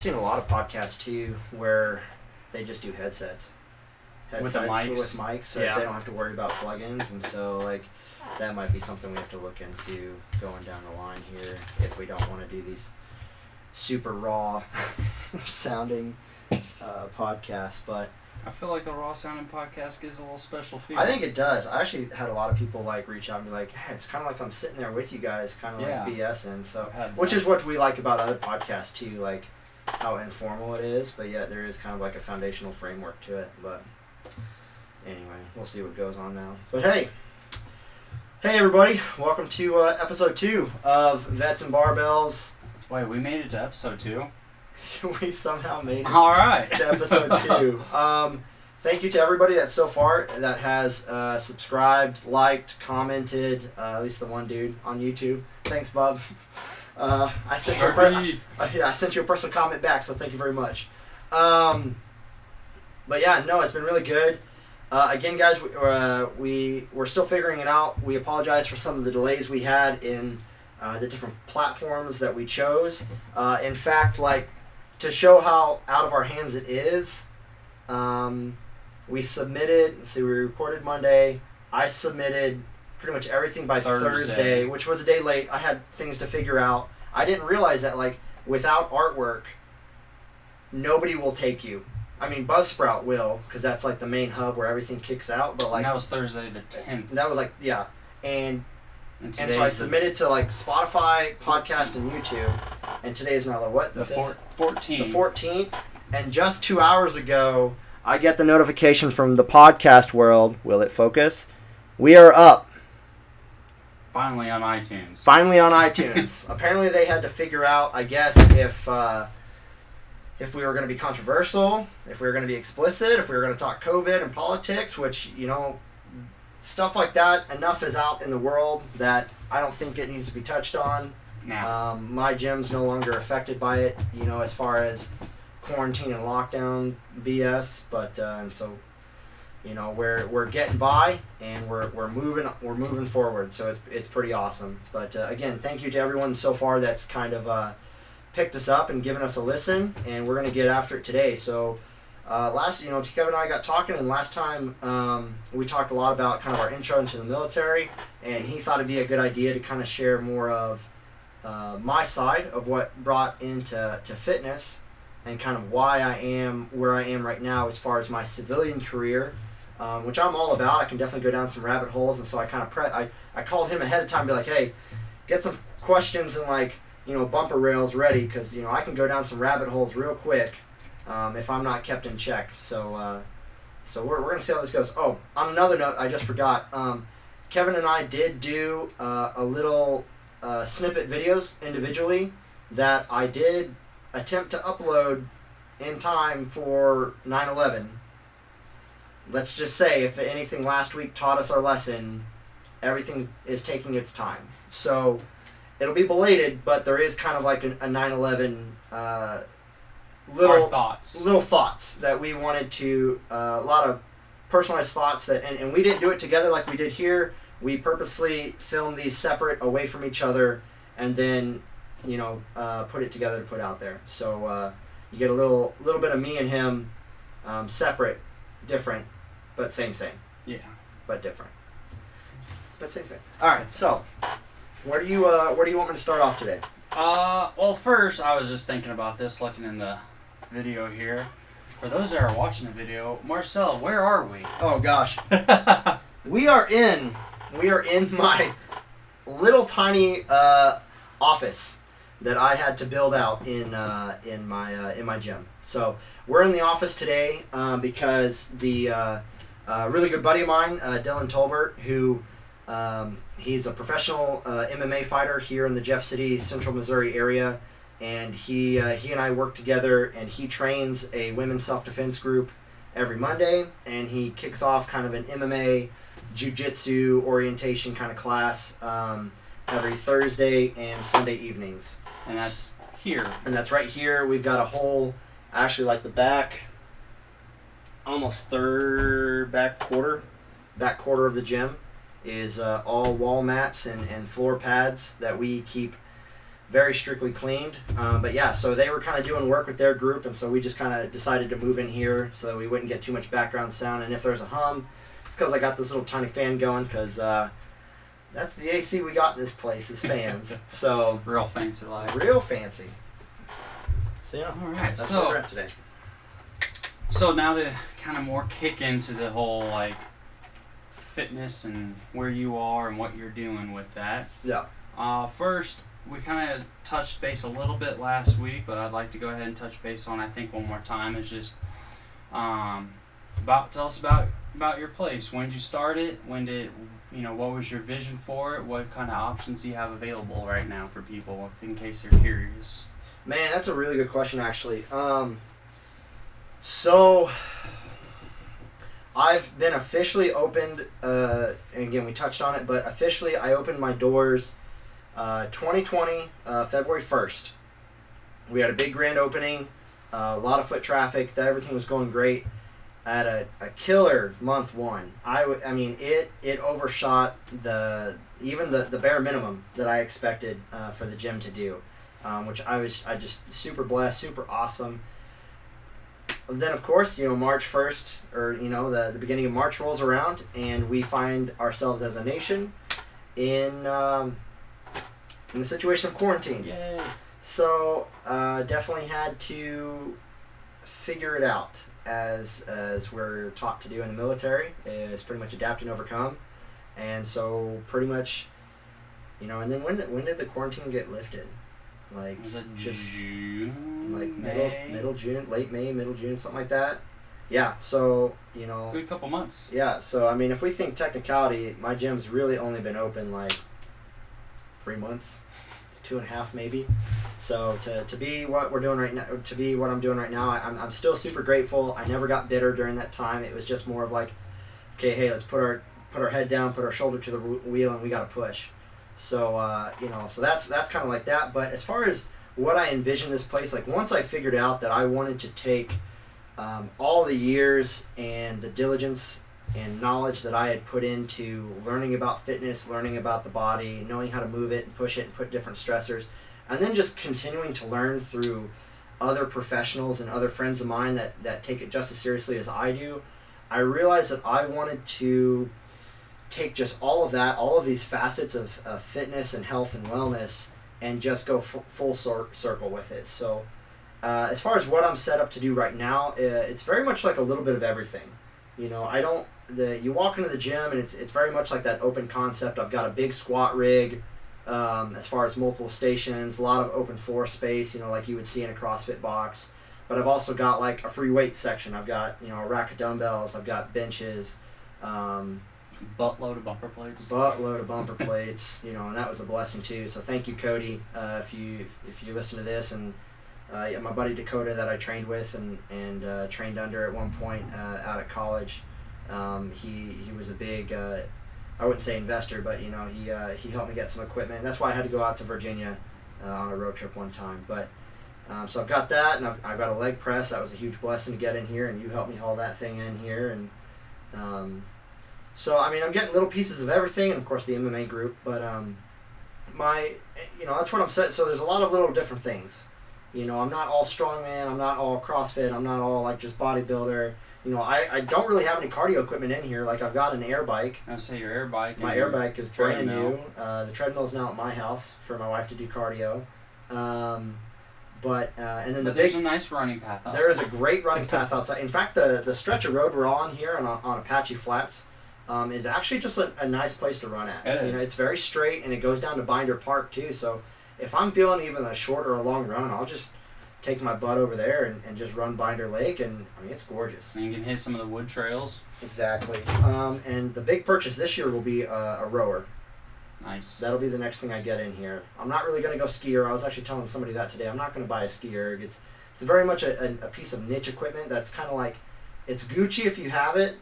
seen a lot of podcasts too where they just do headsets with the mics, so they don't have to worry about plugins, and so like that might be something we have to look into going down the line here if we don't want to do these super raw sounding podcasts. But I feel like the raw sounding podcast gives a little special feel. I think it does. I actually had a lot of people like reach out and be like, hey, it's kind of like I'm sitting there with you guys, kind of like BSing. So, which is what we like about other podcasts too, like how informal it is, but yet there is kind of like a foundational framework to it. But anyway, we'll see what goes on now. But hey everybody, welcome to episode 2 of Vets and Barbells. Wait, we made it to episode 2? We somehow made it Alright. to episode 2. Thank you to everybody that so far that has subscribed, liked, commented, at least the one dude on YouTube. Thanks, Bob. I sent you a personal comment back, so thank you very much. But yeah, no, it's been really good. Again, guys, we're still figuring it out. We apologize for some of the delays we had in the different platforms that we chose. In fact, like, to show how out of our hands it is, we submitted, we recorded Monday. I submitted pretty much everything by Thursday, which was a day late. I had things to figure out. I didn't realize that, like, without artwork, nobody will take you. I mean, Buzzsprout will, because that's like the main hub where everything kicks out. But like, and that was Thursday the 10th. That was like, yeah. And so I submitted to like Spotify, podcast, and YouTube. And today is now the 14th. The 14th. And just 2 hours ago, I get the notification from the podcast world. Will it focus? We are up. Finally on iTunes. Apparently they had to figure out, I guess, if we were going to be controversial, if we were going to be explicit, if we were going to talk COVID and politics, which, you know, stuff like that, enough is out in the world that I don't think it needs to be touched on. Nah. My gym's no longer affected by it, you know, as far as quarantine and lockdown BS, but and so, you know, we're getting by and we're moving forward, so it's pretty awesome. But again, thank you to everyone so far that's kind of picked us up and given us a listen, and we're going to get after it today. So Kevin and I got talking, and last time we talked a lot about kind of our intro into the military, and he thought it'd be a good idea to kind of share more of my side of what brought into fitness and kind of why I am where I am right now as far as my civilian career, which I'm all about. I can definitely go down some rabbit holes, and so I kind of I called him ahead of time and be like, hey, get some questions and like, you know, bumper rails ready, because, you know, I can go down some rabbit holes real quick if I'm not kept in check. So we're going to see how this goes. Oh, on another note, I just forgot. Kevin and I did do a little snippet videos individually that I did attempt to upload in time for 9/11. Let's just say, if anything last week taught us our lesson, everything is taking its time. So it'll be belated, but there is kind of like a 9/11 little thoughts that we wanted to, a lot of personalized thoughts that, and we didn't do it together like we did here. We purposely filmed these separate, away from each other, and then, you know, put it together to put out there. So you get a little bit of me and him, separate, different, but same. Yeah. But different. But same. All right, so where do you want me to start off today? Well, first, I was just thinking about this, looking in the video here. For those that are watching the video, Marcel, where are we? Oh gosh, we are in my little tiny office that I had to build out in my gym. So we're in the office today because the really good buddy of mine, Dylan Tolbert, who he's a professional MMA fighter here in the Jeff City, Central Missouri area, and he and I work together, and he trains a women's self-defense group every Monday, and he kicks off kind of an MMA jiu-jitsu orientation kind of class every Thursday and Sunday evenings. And that's here. And that's right here. We've got a whole, actually like the back, almost back quarter of the gym is all wall mats and floor pads that we keep very strictly cleaned. But yeah, so they were kind of doing work with their group, and so we just kind of decided to move in here so that we wouldn't get too much background sound. And if there's a hum, it's because I got this little tiny fan going, because that's the AC we got in this place is fans. So Real fancy life. real fancy. So yeah, All right, that's where we're at today. So now to kind of more kick into the whole like fitness and where you are and what you're doing with that. Yeah. First, we kind of touched base a little bit last week, but I'd like to go ahead and touch base on I think one more time. Is just tell us about your place. When did you start it? What was your vision for it? What kind of options do you have available right now for people, in case they're curious? Man, that's a really good question, actually. So I've been officially opened, and again, we touched on it, but officially I opened my doors 2020, February 1st. We had a big grand opening, a lot of foot traffic, everything was going great. I had a killer month one. I mean, it overshot even the bare minimum that I expected for the gym to do, which I just super blessed, super awesome. And then of course, March 1st, or the beginning of March rolls around, and we find ourselves as a nation in the situation of quarantine. Yay! So definitely had to figure it out, as we're taught to do in the military, is pretty much adapt and overcome. And so pretty much, and then when did the quarantine get lifted? Like, was it just June? like May? middle June, late May, middle June, something like that. Yeah, so Good couple months. Yeah, so I mean, if we think technicality, my gym's really only been open like 3 months, 2.5 maybe. So to be what we're doing right now, to be what I'm doing right now, I'm still super grateful. I never got bitter during that time. It was just more of like, okay, hey, let's put our head down, put our shoulder to the wheel, and we got to push. So so that's kind of like that. But as far as what I envision this place, like once I figured out that I wanted to take all the years and the diligence and knowledge that I had put into learning about fitness, learning about the body, knowing how to move it and push it and put different stressors, and then just continuing to learn through other professionals and other friends of mine that take it just as seriously as I do, I realized that I wanted to take just all of that, all of these facets of fitness and health and wellness, and just go full circle with it. So as far as what I'm set up to do right now, it's very much like a little bit of everything. You walk into the gym and it's very much like that open concept. I've got a big squat rig, as far as multiple stations, a lot of open floor space, like you would see in a CrossFit box. But I've also got like a free weights section. I've got a rack of dumbbells. I've got benches. Buttload of bumper plates. And that was a blessing too. So thank you, Cody, if you listen to this, and my buddy Dakota that I trained with and trained under at one point out at college. He was a big, I wouldn't say investor, but he helped me get some equipment. And that's why I had to go out to Virginia on a road trip one time. But so I've got that, and I've got a leg press. That was a huge blessing to get in here, and you helped me haul that thing in here. And so I mean, I'm getting little pieces of everything, and of course the MMA group. But that's what I'm set. So there's a lot of little different things. I'm not all strongman. I'm not all CrossFit. I'm not all like just bodybuilder. I don't really have any cardio equipment in here. Like I've got an air bike. I say your air bike. My air bike is brand new. The treadmill's now at my house for my wife to do cardio. And then there's a nice running path outside. There is a great running path outside. In fact, the stretch of road we're on here on Apache Flats is actually just a nice place to run at. It is. It's very straight, and it goes down to Binder Park too. So if I'm feeling even a short or a long run, I'll just take my butt over there and just run Binder Lake, and I mean, it's gorgeous. And you can hit some of the wood trails. Exactly. And the big purchase this year will be a rower. Nice. That'll be the next thing I get in here. I'm not really going to go skier. I was actually telling somebody that today. I'm not going to buy a skier. It's very much a piece of niche equipment that's kind of like, it's Gucci if you have it,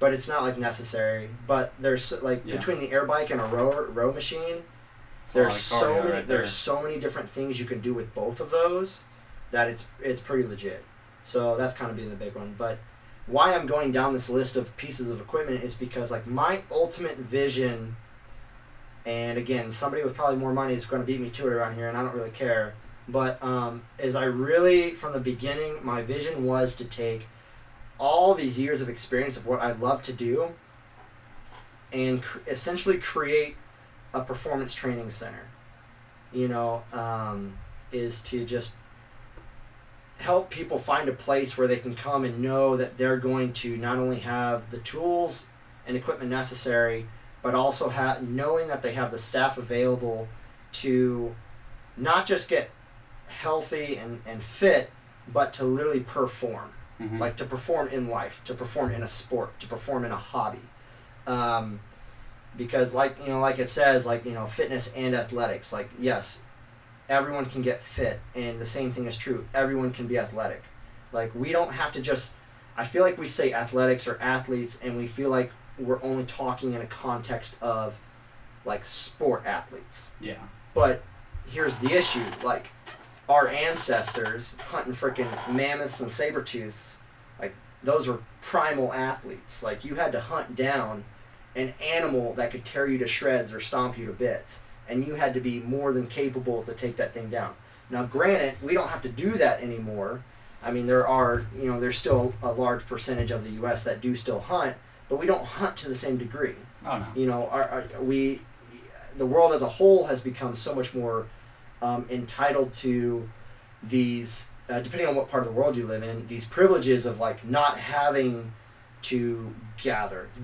but it's not like necessary. But there's between the air bike and a row machine, there's so many different things you can do with both of those that it's pretty legit. So that's kind of being the big one. But why I'm going down this list of pieces of equipment is because like my ultimate vision And again, somebody with probably more money is going to beat me to it around here, and I don't really care. But as I really, from the beginning, my vision was to take all these years of experience of what I love to do and essentially create a performance training center. Is to just help people find a place where they can come and know that they're going to not only have the tools and equipment necessary, but also knowing that they have the staff available to not just get healthy and fit, but to literally perform. Mm-hmm. Like to perform in life, to perform in a sport, to perform in a hobby. Because like it says, fitness and athletics, yes, everyone can get fit, and the same thing is true. Everyone can be athletic. We don't have to just, I feel like we say athletics or athletes, and we feel like we're only talking in a context of sport athletes. Yeah. But here's the issue, our ancestors hunting freaking mammoths and saber-tooths, those were primal athletes. You had to hunt down an animal that could tear you to shreds or stomp you to bits, and you had to be more than capable to take that thing down. Now granted, we don't have to do that anymore. I mean, there's still a large percentage of the U.S. that do still hunt, but we don't hunt to the same degree. Oh no. The world as a whole has become so much more entitled to these, depending on what part of the world you live in, these privileges of not having to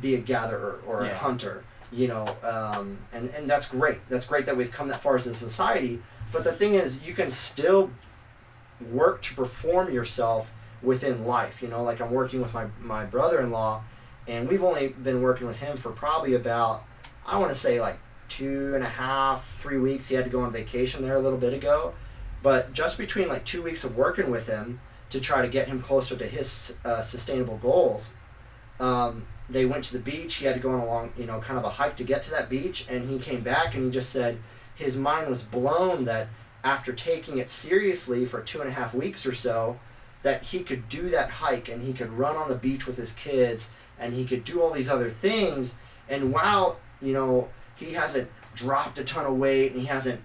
be a gatherer or a hunter, and that's great. That's great that we've come that far as a society. But the thing is, you can still work to perform yourself within life. I'm working with my brother-in-law, and we've only been working with him for probably about, I want to say 2.5, 3 weeks. He had to go on vacation there a little bit ago. But just between 2 weeks of working with him to try to get him closer to his sustainable goals, they went to the beach. He had to go on a long, kind of a hike to get to that beach. And he came back and he just said his mind was blown that after taking it seriously for 2.5 weeks or so, that he could do that hike and he could run on the beach with his kids and he could do all these other things. And while, he hasn't dropped a ton of weight and he hasn't,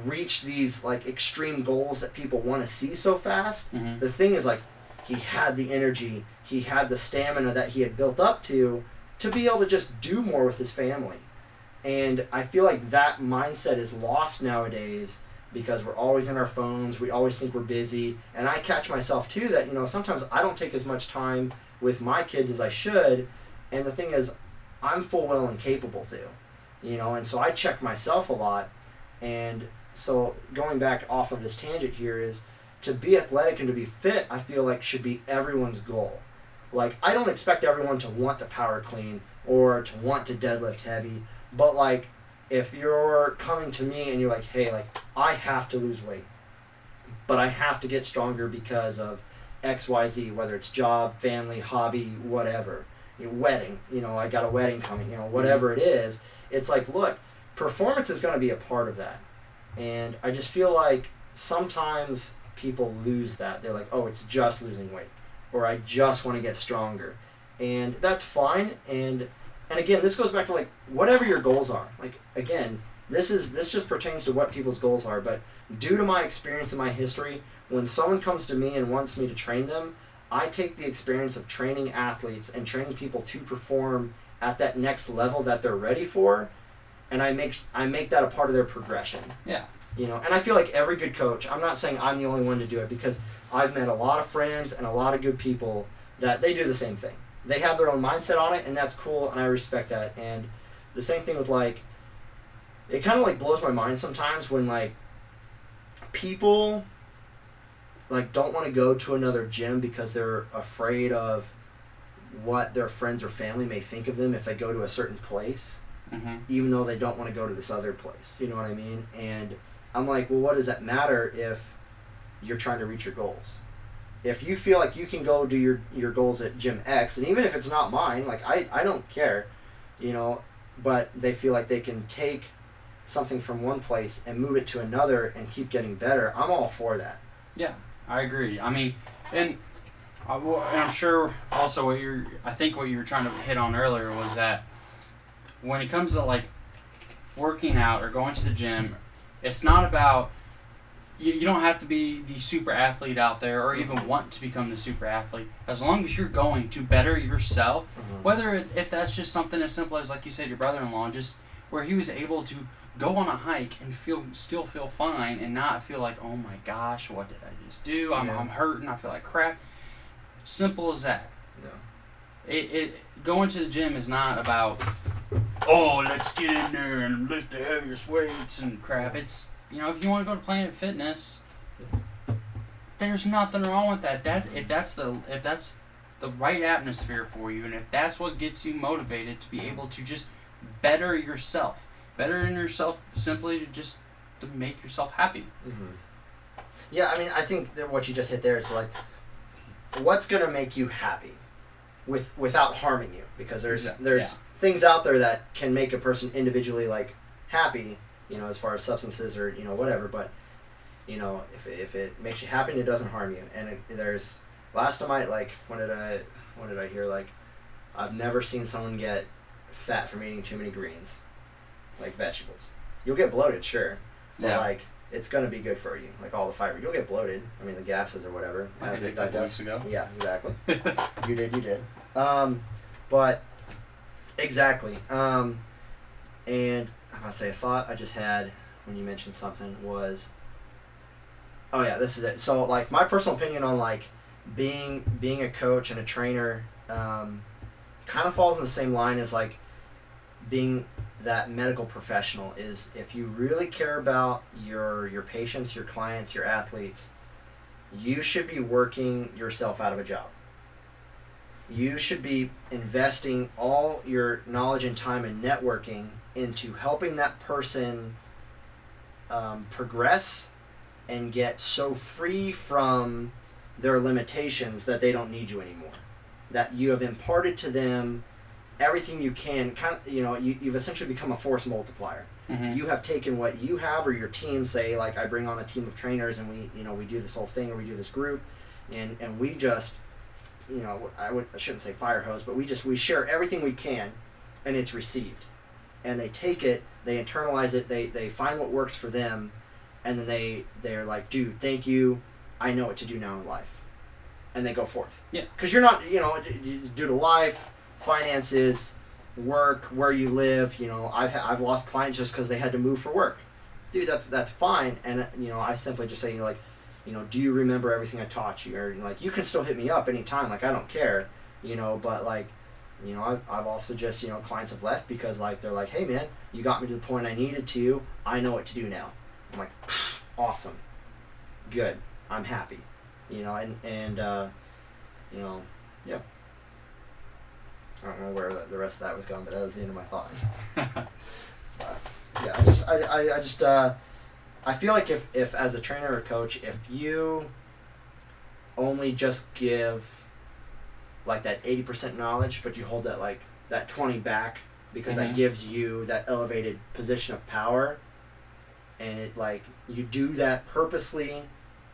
reached these extreme goals that people want to see so fast, mm-hmm. the thing is he had the energy, he had the stamina that he had built up to be able to just do more with his family. And I feel like that mindset is lost nowadays because we're always in our phones, we always think we're busy, and I catch myself too that, sometimes I don't take as much time with my kids as I should, and the thing is, I'm full well and capable to, and so I check myself a lot. And so going back off of this tangent here is to be athletic and to be fit, I feel like should be everyone's goal. I don't expect everyone to want to power clean or to want to deadlift heavy, but if you're coming to me and you're like, hey, I have to lose weight, but I have to get stronger because of XYZ, whether it's job, family, hobby, whatever, wedding, I got a wedding coming, whatever it is, it's look, performance is going to be a part of that. And I just feel like sometimes people lose that. They're like, oh, it's just losing weight, or I just want to get stronger. And that's fine. And again, this goes back to whatever your goals are. Again, this just pertains to what people's goals are. But due to my experience and my history, when someone comes to me and wants me to train them, I take the experience of training athletes and training people to perform at that next level that they're ready for, and I make that a part of their progression. Yeah. And I feel like every good coach, I'm not saying I'm the only one to do it, because I've met a lot of friends and a lot of good people that they do the same thing. They have their own mindset on it, and that's cool, and I respect that. And the same thing with it kind of blows my mind sometimes when people don't want to go to another gym because they're afraid of what their friends or family may think of them if they go to a certain place, mm-hmm. even though they don't want to go to this other place. You know what I mean? And I'm like, well, what does that matter if you're trying to reach your goals? If you feel like you can go do your goals at Gym X, and even if it's not mine, I don't care, but they feel like they can take something from one place and move it to another and keep getting better, I'm all for that. Yeah, I agree. I mean, and I'm sure also what you were trying to hit on earlier was that when it comes to working out or going to the gym, it's not about, you don't have to be the super athlete out there or even want to become the super athlete. As long as you're going to better yourself, whether if that's just something as simple as, like you said, your brother-in-law, just where he was able to go on a hike and still feel fine and not feel like, oh my gosh, what did I just do? I'm hurting, I feel like crap. Simple as that. Yeah. It going to the gym is not about, oh, let's get in there and lift the heaviest weights and crap. It's, if you want to go to Planet Fitness, there's nothing wrong with that. If that's the right atmosphere for you, and if that's what gets you motivated to be able to just better yourself simply to make yourself happy. Yeah, I mean, I think that what you just hit there is like, what's gonna make you happy without harming you? Because there's things out there that can make a person individually like happy, as far as substances or whatever. But if it makes you happy and it doesn't harm you, and there's last time when did I hear, like, I've never seen someone get fat from eating too many greens, like vegetables. You'll get bloated, sure, but like, it's gonna be good for you, like all the fiber. You'll get bloated. I mean, the gases or whatever as it digests. Yeah, exactly. You did. But exactly. And I'm gonna say a thought I just had when you mentioned something was, oh yeah, this is it. So like, my personal opinion on like being a coach and a trainer kind of falls in the same line as like being that medical professional. Is if you really care about your patients, your clients, your athletes, you should be working yourself out of a job. You should be investing all your knowledge and time and networking into helping that person progress and get so free from their limitations that they don't need you anymore. That you have imparted to them everything you can. You've essentially become a force multiplier. You have taken what you have, or your team, say like I bring on a team of trainers and we do this whole thing, or we do this group, and we just I shouldn't say fire hose, but we share everything we can, and it's received, and they take it, they internalize it, they find what works for them, and then they're like, dude, thank you, I know what to do now in life, and they go forth. Yeah, because you're not due to life, finances, work, where you live. I've lost clients just because they had to move for work. Dude, that's fine, and I simply just say do you remember everything I taught you? Or like, you can still hit me up anytime, like I don't care, but like, I've also just, clients have left because like, they're like, hey man, you got me to the point I needed to, I know what to do now. I'm like, awesome, good, I'm happy, yeah. I don't know where the rest of that was going, but that was the end of my thought. Yeah, I feel like if as a trainer or coach, if you only just give like that 80% knowledge, but you hold that 20 back, because that gives you that elevated position of power, and it like, you do that purposely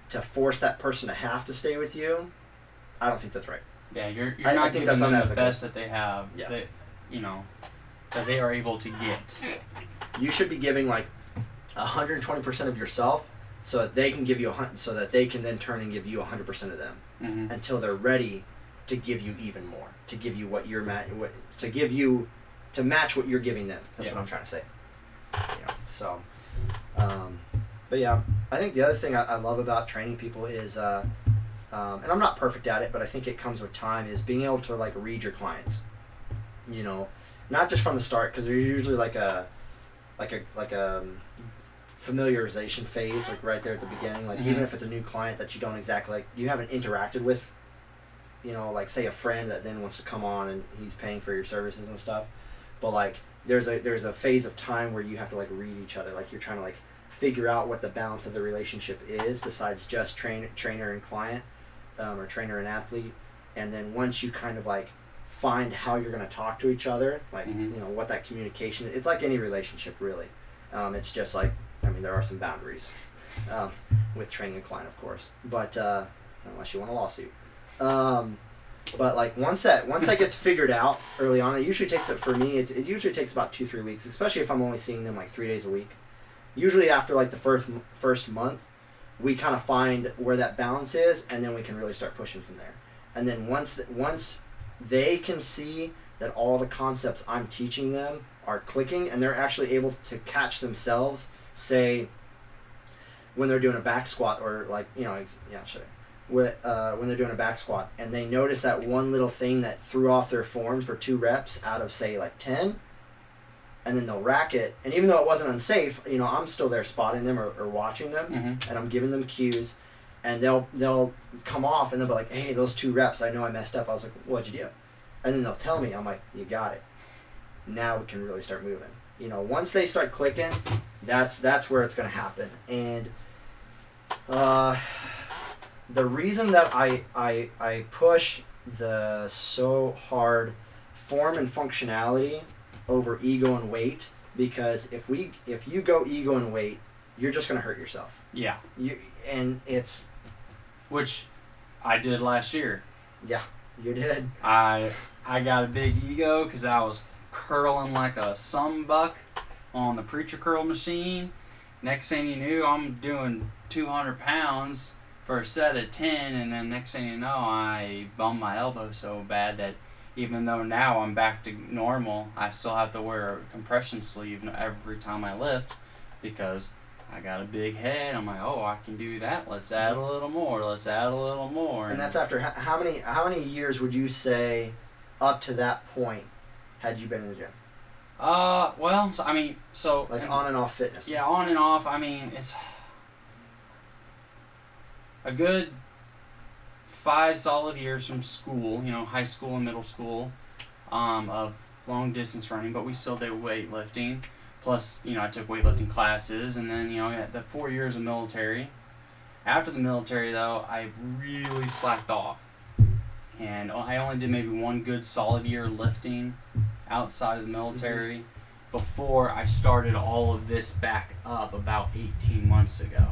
to force that person to have to stay with you, I don't think that's right. Yeah, you're not giving them the best that they have. Yeah. That they are able to get. You should be giving like 120% of yourself, so that they can give you so that they can then turn and give you 100% of them, until they're ready to give you even more, to give you what you're to match what you're giving them. That's what I'm trying to say. So, but yeah, I think the other thing I love about training people is, and I'm not perfect at it, but I think it comes with time, is being able to like read your clients. Not just from the start, because there's usually like a familiarization phase, like right there at the beginning, like even if it's a new client that you don't exactly like, you haven't interacted with, like say a friend that then wants to come on and he's paying for your services and stuff, but like there's a phase of time where you have to like read each other, like you're trying to like figure out what the balance of the relationship is besides just trainer and client, or trainer and athlete. And then once you kind of like find how you're going to talk to each other, like what that communication is, it's like any relationship really. It's just like, there are some boundaries with training a client, of course, but unless you want a lawsuit. But like once that gets figured out early on, it usually takes for me. It usually takes about 2-3 weeks, especially if I'm only seeing them like 3 days a week. Usually after like the first month, we kind of find where that balance is, and then we can really start pushing from there. And then once they can see that all the concepts I'm teaching them are clicking, and they're actually able to catch themselves, say when they're doing a back squat or like sure. When they're doing a back squat and they notice that one little thing that threw off their form for 2 reps out of say like 10, and then they'll rack it, and even though it wasn't unsafe, I'm still there spotting them or watching them, and I'm giving them cues, and they'll come off and they'll be like, hey, those 2 reps, I know I messed up. I was like, what'd you do? And then they'll tell me. I'm like, you got it. Now we can really start moving. Once they start clicking, that's where it's going to happen. And the reason that I push the so hard form and functionality over ego and weight, because if you go ego and weight, you're just going to hurt yourself. Yeah. Which I did last year. Yeah, you did. I got a big ego because I was curling like a buck on the preacher curl machine. Next thing you knew, I'm doing 200 pounds for a set of 10, and then next thing you know, I bummed my elbow so bad that even though now I'm back to normal, I still have to wear a compression sleeve every time I lift because I got a big head. I'm like, oh, I can do that. Let's add a little more. Let's add a little more. And that's after how many years would you say up to that point had you been in the gym? Well, on and off fitness. Yeah, on and off. I mean, it's a good 5 solid years from school, high school and middle school, of long distance running, but we still did weightlifting. Plus, I took weightlifting classes, and then, the 4 years of military. After the military, though, I really slacked off. And I only did maybe 1 good solid year lifting outside of the military before I started all of this back up about 18 months ago.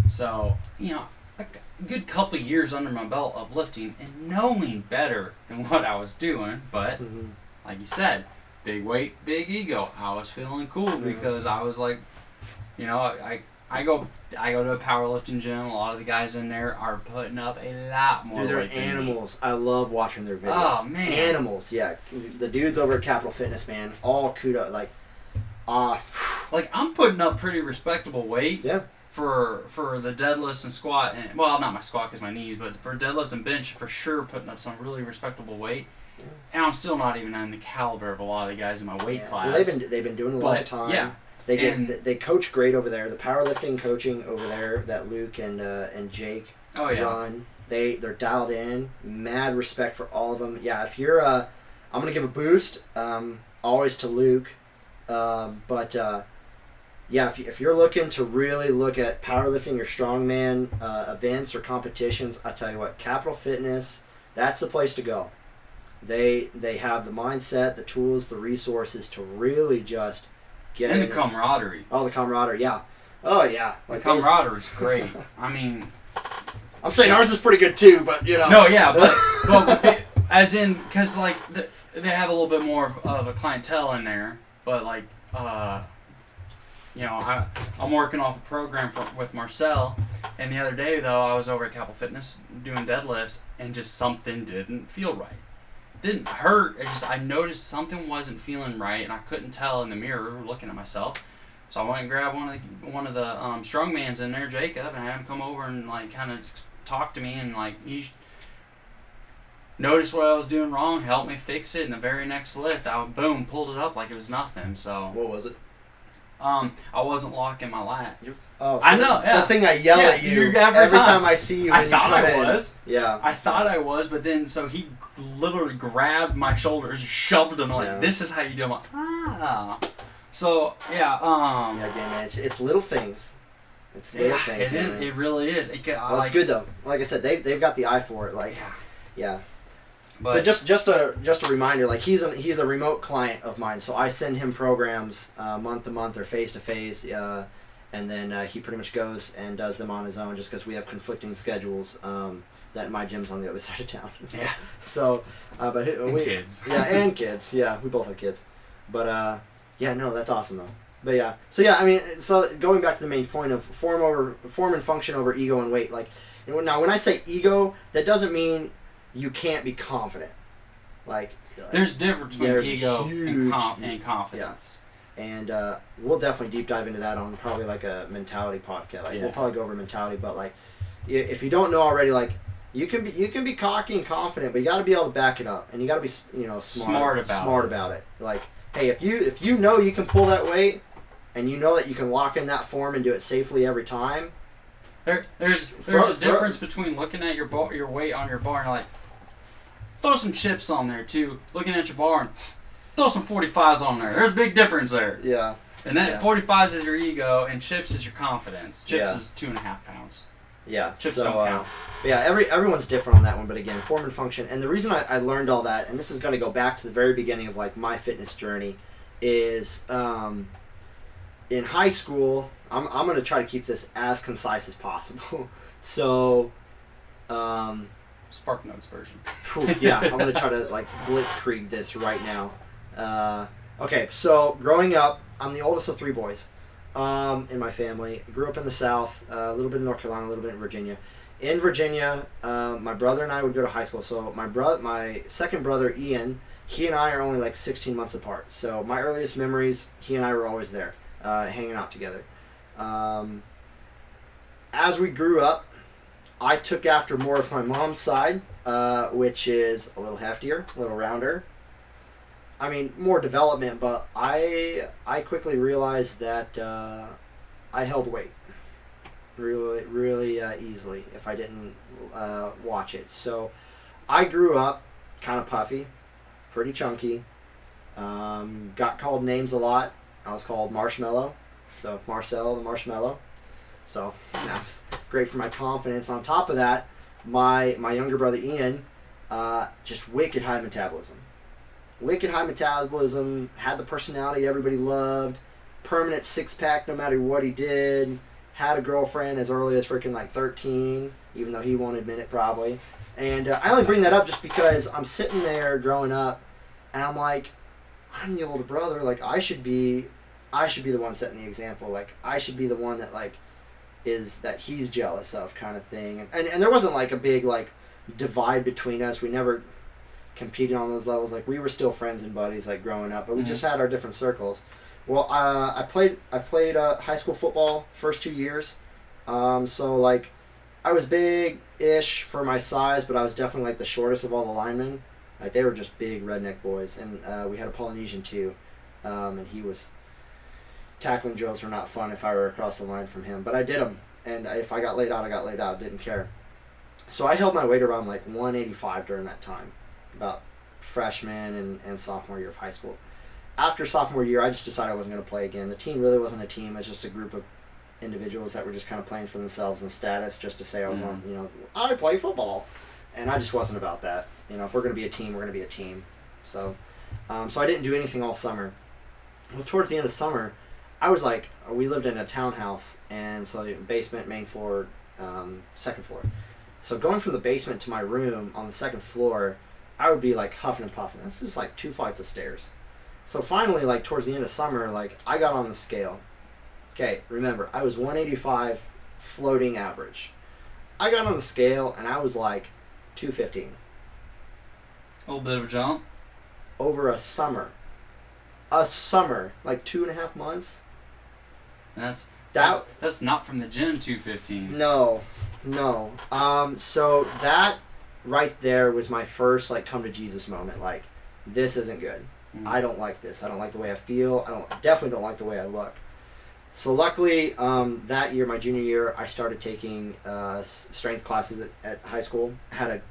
So, a good couple of years under my belt of lifting and knowing better than what I was doing, but like you said, big weight, big ego. I was feeling cool because I was like, I go to a powerlifting gym. A lot of the guys in there are putting up a lot more. Dude, they're weight animals. I love watching their videos. Oh man, animals. Yeah, the dudes over at Capital Fitness, man, all kudos. Like I'm putting up pretty respectable weight. Yeah. For the deadlifts and squat, and well, not my squat because my knees, but for deadlift and bench, for sure putting up some really respectable weight. Yeah. And I'm still not even in the caliber of a lot of the guys in my weight class. Well, they've been doing a long time. Yeah. They coach great over there. The powerlifting coaching over there that Luke and Jake run, they're dialed in. Mad respect for all of them. Yeah, if you're I'm gonna give a boost always to Luke, but. Yeah, if you're looking to really look at powerlifting or strongman events or competitions, I tell you what, Capital Fitness, that's the place to go. They have the mindset, the tools, the resources to really just get in. And the camaraderie. Oh, the camaraderie, yeah. Oh, yeah. The camaraderie is great. I mean... I'm saying ours is pretty good too, but, No, yeah, but as in, because, they have a little bit more of a clientele in there, but, I'm working off a program with Marcel, and the other day, though, I was over at Capital Fitness doing deadlifts, and just something didn't feel right. It didn't hurt, I noticed something wasn't feeling right, and I couldn't tell in the mirror looking at myself. So I went and grabbed one of the strongmans in there, Jacob, and I had him come over and, kind of talk to me, and, he noticed what I was doing wrong, helped me fix it, and the very next lift, I, boom, pulled it up like it was nothing, so... What was it? I wasn't locking my lat. Oh, so I know. Yeah. The thing I yell at you every time I see you. I thought I was. Yeah. I thought I was, but then so he literally grabbed my shoulders, shoved them like, "This is how you do." I'm like, ah. So yeah. Yeah, again, man, it's little things. It's little things. It is. It really is. It's good though. Like I said, they've got the eye for it. Yeah. But so just a reminder, he's a remote client of mine, so I send him programs month to month or face to face, and then he pretty much goes and does them on his own, just because we have conflicting schedules. that my gym's on the other side of town. Yeah. So, but kids. Yeah, and kids. Yeah, we both have kids. But yeah, no, that's awesome though. But yeah, so yeah, I mean, so going back to the main point of form and function over ego and weight. Like, now when I say ego, that doesn't mean you can't be confident. Like there's difference between ego huge, and confidence. Yeah. And we'll definitely deep dive into that on probably like a mentality podcast. Like we'll probably go over mentality, but like if you don't know already, like you can be cocky and confident, but you got to be able to back it up, and you got to be smart about it. Like, hey, if you know you can pull that weight, and you know that you can lock in that form and do it safely every time. There's a difference between looking at your weight on your bar and like, throw some chips on there too. Looking at your bar and throw some 45s on there. There's a big difference there. Yeah. And that 45s is your ego, and chips is your confidence. Chips is 2.5 pounds. Yeah. Chips don't count. Yeah, everyone's different on that one, but again, form and function. And the reason I learned all that, and this is going to go back to the very beginning of like my fitness journey, is in high school. I'm going to try to keep this as concise as possible. So, Spark Notes version. Yeah, I'm going to try to like blitzkrieg this right now. Okay, so growing up, I'm the oldest of 3 boys in my family. Grew up in the South, a little bit in North Carolina, a little bit in Virginia. In Virginia, my brother and I would go to high school. So my second brother, Ian, he and I are only like 16 months apart. So my earliest memories, he and I were always there, hanging out together. As we grew up, I took after more of my mom's side, which is a little heftier, a little rounder. I mean, more development, but I quickly realized that I held weight really easily if I didn't watch it. So I grew up kind of puffy, pretty chunky, got called names a lot. I was called Marshmallow, so Marcel the Marshmallow. So that was great for my confidence. On top of that, my younger brother Ian, just wicked high metabolism. Had the personality everybody loved, permanent 6-pack no matter what he did, had a girlfriend as early as freaking like 13, even though he won't admit it probably. And I only bring that up just because I'm sitting there growing up, and I'm like, I'm the older brother, like I should be the one setting the example, like I should be the one that like is that he's jealous of kind of thing. And there wasn't like a big like divide between us. We never competed on those levels. Like we were still friends and buddies like growing up, but we just had our different circles. Well, I played high school football first 2 years, so like I was big-ish for my size, but I was definitely like the shortest of all the linemen. Like they were just big redneck boys, and we had a Polynesian too, and he was tackling drills were not fun if I were across the line from him, but I did them, and if I got laid out, I got laid out. Didn't care. So I held my weight around like 185 during that time, about freshman and sophomore year of high school. After sophomore year, I just decided I wasn't going to play again. The team really wasn't a team. It was just a group of individuals that were just kind of playing for themselves and status, just to say I was on, I play football. And I just wasn't about that. If we're going to be a team, we're going to be a team. So I didn't do anything all summer. Well, towards the end of summer, I was like, we lived in a townhouse, and so basement, main floor, second floor. So going from the basement to my room on the second floor, I would be like huffing and puffing. This is like 2 flights of stairs. So finally, like towards the end of summer, like I got on the scale. Okay, remember, I was 185 floating average. I got on the scale and I was like 215. A little bit of a jump. Over a summer. Like 2.5 months. And that's not from the gym 215. No. So that right there was my first like come to Jesus moment. Like, this isn't good. I don't like this. I don't like the way I feel. Definitely don't like the way I look. So luckily, that year, my junior year, I started taking strength classes at high school. Had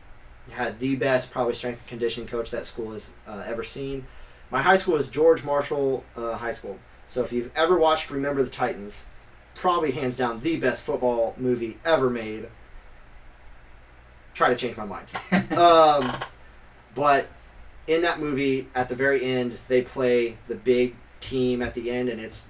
the best probably strength and conditioning coach that school has ever seen. My high school is George Marshall High School. So if you've ever watched Remember the Titans, probably hands down the best football movie ever made. Try to change my mind. But in that movie, at the very end, they play the big team at the end, and it's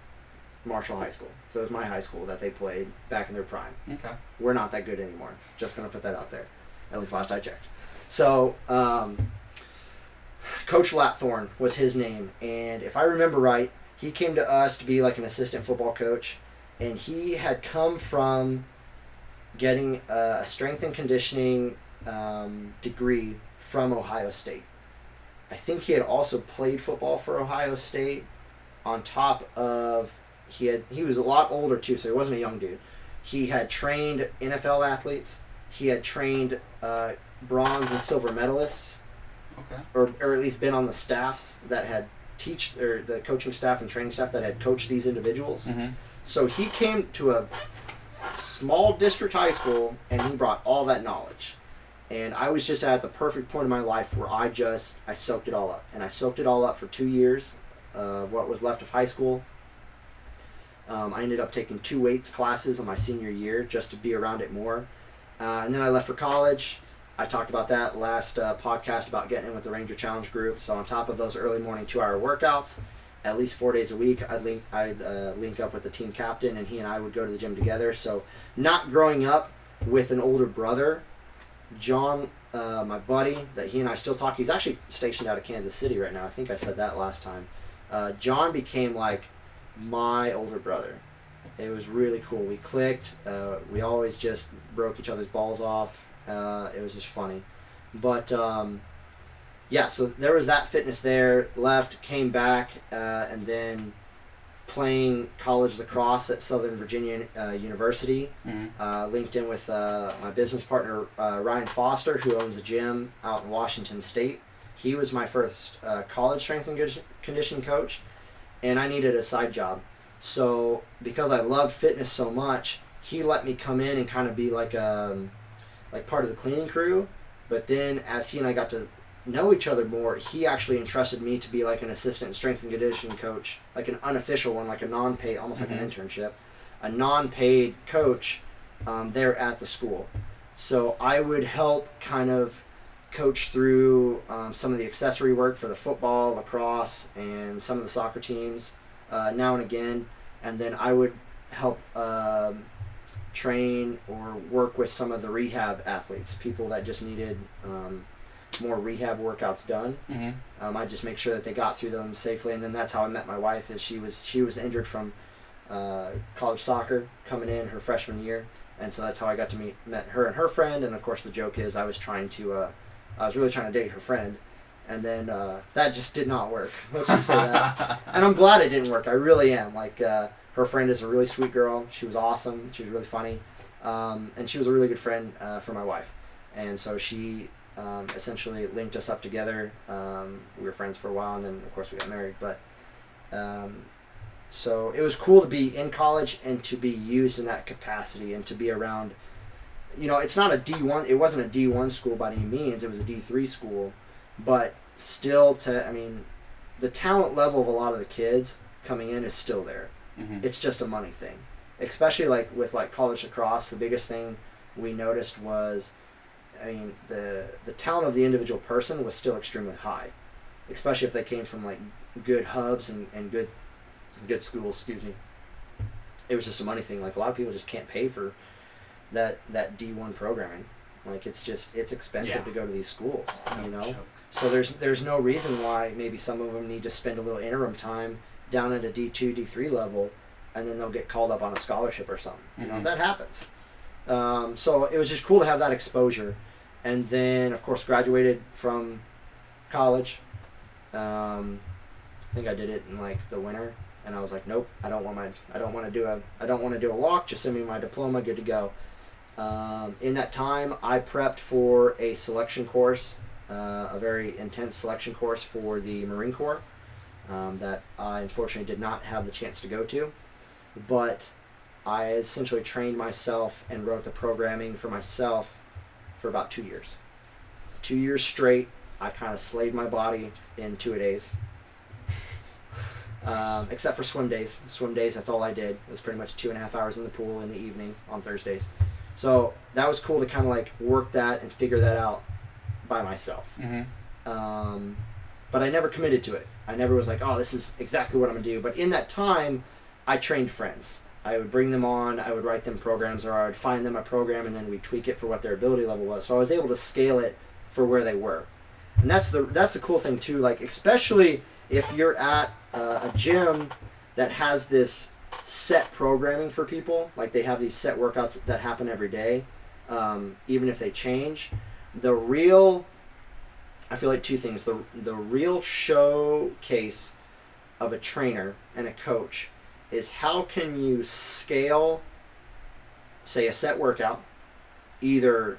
Marshall High School. So it was my high school that they played back in their prime. Okay. We're not that good anymore. Just going to put that out there. At least last I checked. So, Coach Lapthorne was his name. And if I remember right, he came to us to be like an assistant football coach. And he had come from getting a strength and conditioning degree from Ohio State. I think he had also played football for Ohio State. On top of he was a lot older too, so he wasn't a young dude. He had trained NFL athletes. He had trained bronze and silver medalists, Okay. or at least been on the staffs that had the coaching staff and training staff that had coached these individuals. Mm-hmm. So he came to a small district high school and he brought all that knowledge. And I was just at the perfect point in my life where I soaked it all up. And I soaked it all up for 2 years of what was left of high school. I ended up taking 2 weights classes in my senior year just to be around it more. And then I left for college. I talked about that last podcast about getting in with the Ranger Challenge group. So on top of those early morning 2-hour workouts, at least 4 days a week, I'd link up with the team captain, and he and I would go to the gym together. So not growing up with an older brother, John, my buddy, that he and I still talk. He's actually stationed out of Kansas City right now. I think I said that last time. John became like my older brother. It was really cool. We clicked. We always just broke each other's balls off. It was just funny. But yeah, so there was that fitness there. Left, came back, and then playing college lacrosse at Southern Virginia University. Mm-hmm. Linked in with my business partner, Ryan Foster, who owns a gym out in Washington State. He was my first college strength and conditioning coach, and I needed a side job. So because I loved fitness so much, he let me come in and kind of be like part of the cleaning crew. But then as he and I got to know each other more, he actually entrusted me to be like an assistant strength and conditioning coach, like an unofficial one, like a non-paid, almost like an internship, a non-paid coach there at the school. So I would help kind of coach through some of the accessory work for the football, lacrosse, and some of the soccer teams now and again. And then I would help train or work with some of the rehab athletes, people that just needed more rehab workouts done. Mm-hmm. I just make sure that they got through them safely. And then that's how I met my wife. Is she was injured from college soccer coming in her freshman year, and so that's how I got to met her and her friend. And of course the joke is I was really trying to date her friend, and then that just did not work. Let's just say that. And I'm glad it didn't work. I really am. Like her friend is a really sweet girl. She was awesome. She was really funny, and she was a really good friend for my wife. And so she essentially linked us up together. We were friends for a while, and then of course we got married. But so it was cool to be in college and to be used in that capacity and to be around. You know, it's not a D1. It wasn't a D1 school by any means. It was a D3 school, but still, the talent level of a lot of the kids coming in is still there. Mm-hmm. It's just a money thing, especially like with like college lacrosse. The biggest thing we noticed was, the talent of the individual person was still extremely high, especially if they came from like good hubs and good schools. Excuse me. It was just a money thing. Like a lot of people just can't pay for that D1 programming. Like it's expensive to go to these schools, you know. Joke. So there's no reason why maybe some of them need to spend a little interim time down at a D2, D3 level, and then they'll get called up on a scholarship or something. You know, that happens. So it was just cool to have that exposure, and then of course graduated from college. I think I did it in like the winter, and I was like, nope, I don't want to do a walk. Just send me my diploma, good to go. In that time, I prepped for a selection course, a very intense selection course for the Marine Corps that I unfortunately did not have the chance to go to. But I essentially trained myself and wrote the programming for myself for about 2 years. 2 years straight, I kind of slayed my body in 2-a-days. Except for swim days. Swim days, that's all I did. It was pretty much 2.5 hours in the pool in the evening on Thursdays. So that was cool to kind of like work that and figure that out by myself. Mm-hmm. But I never committed to it. I never was like, oh, this is exactly what I'm going to do. But in that time, I trained friends. I would bring them on, I would write them programs, or I would find them a program and then we'd tweak it for what their ability level was. So I was able to scale it for where they were. And that's the cool thing too, like especially if you're at a gym that has this set programming for people, like they have these set workouts that happen every day, even if they change. I feel like two things. The real showcase of a trainer and a coach is how can you scale, say, a set workout, either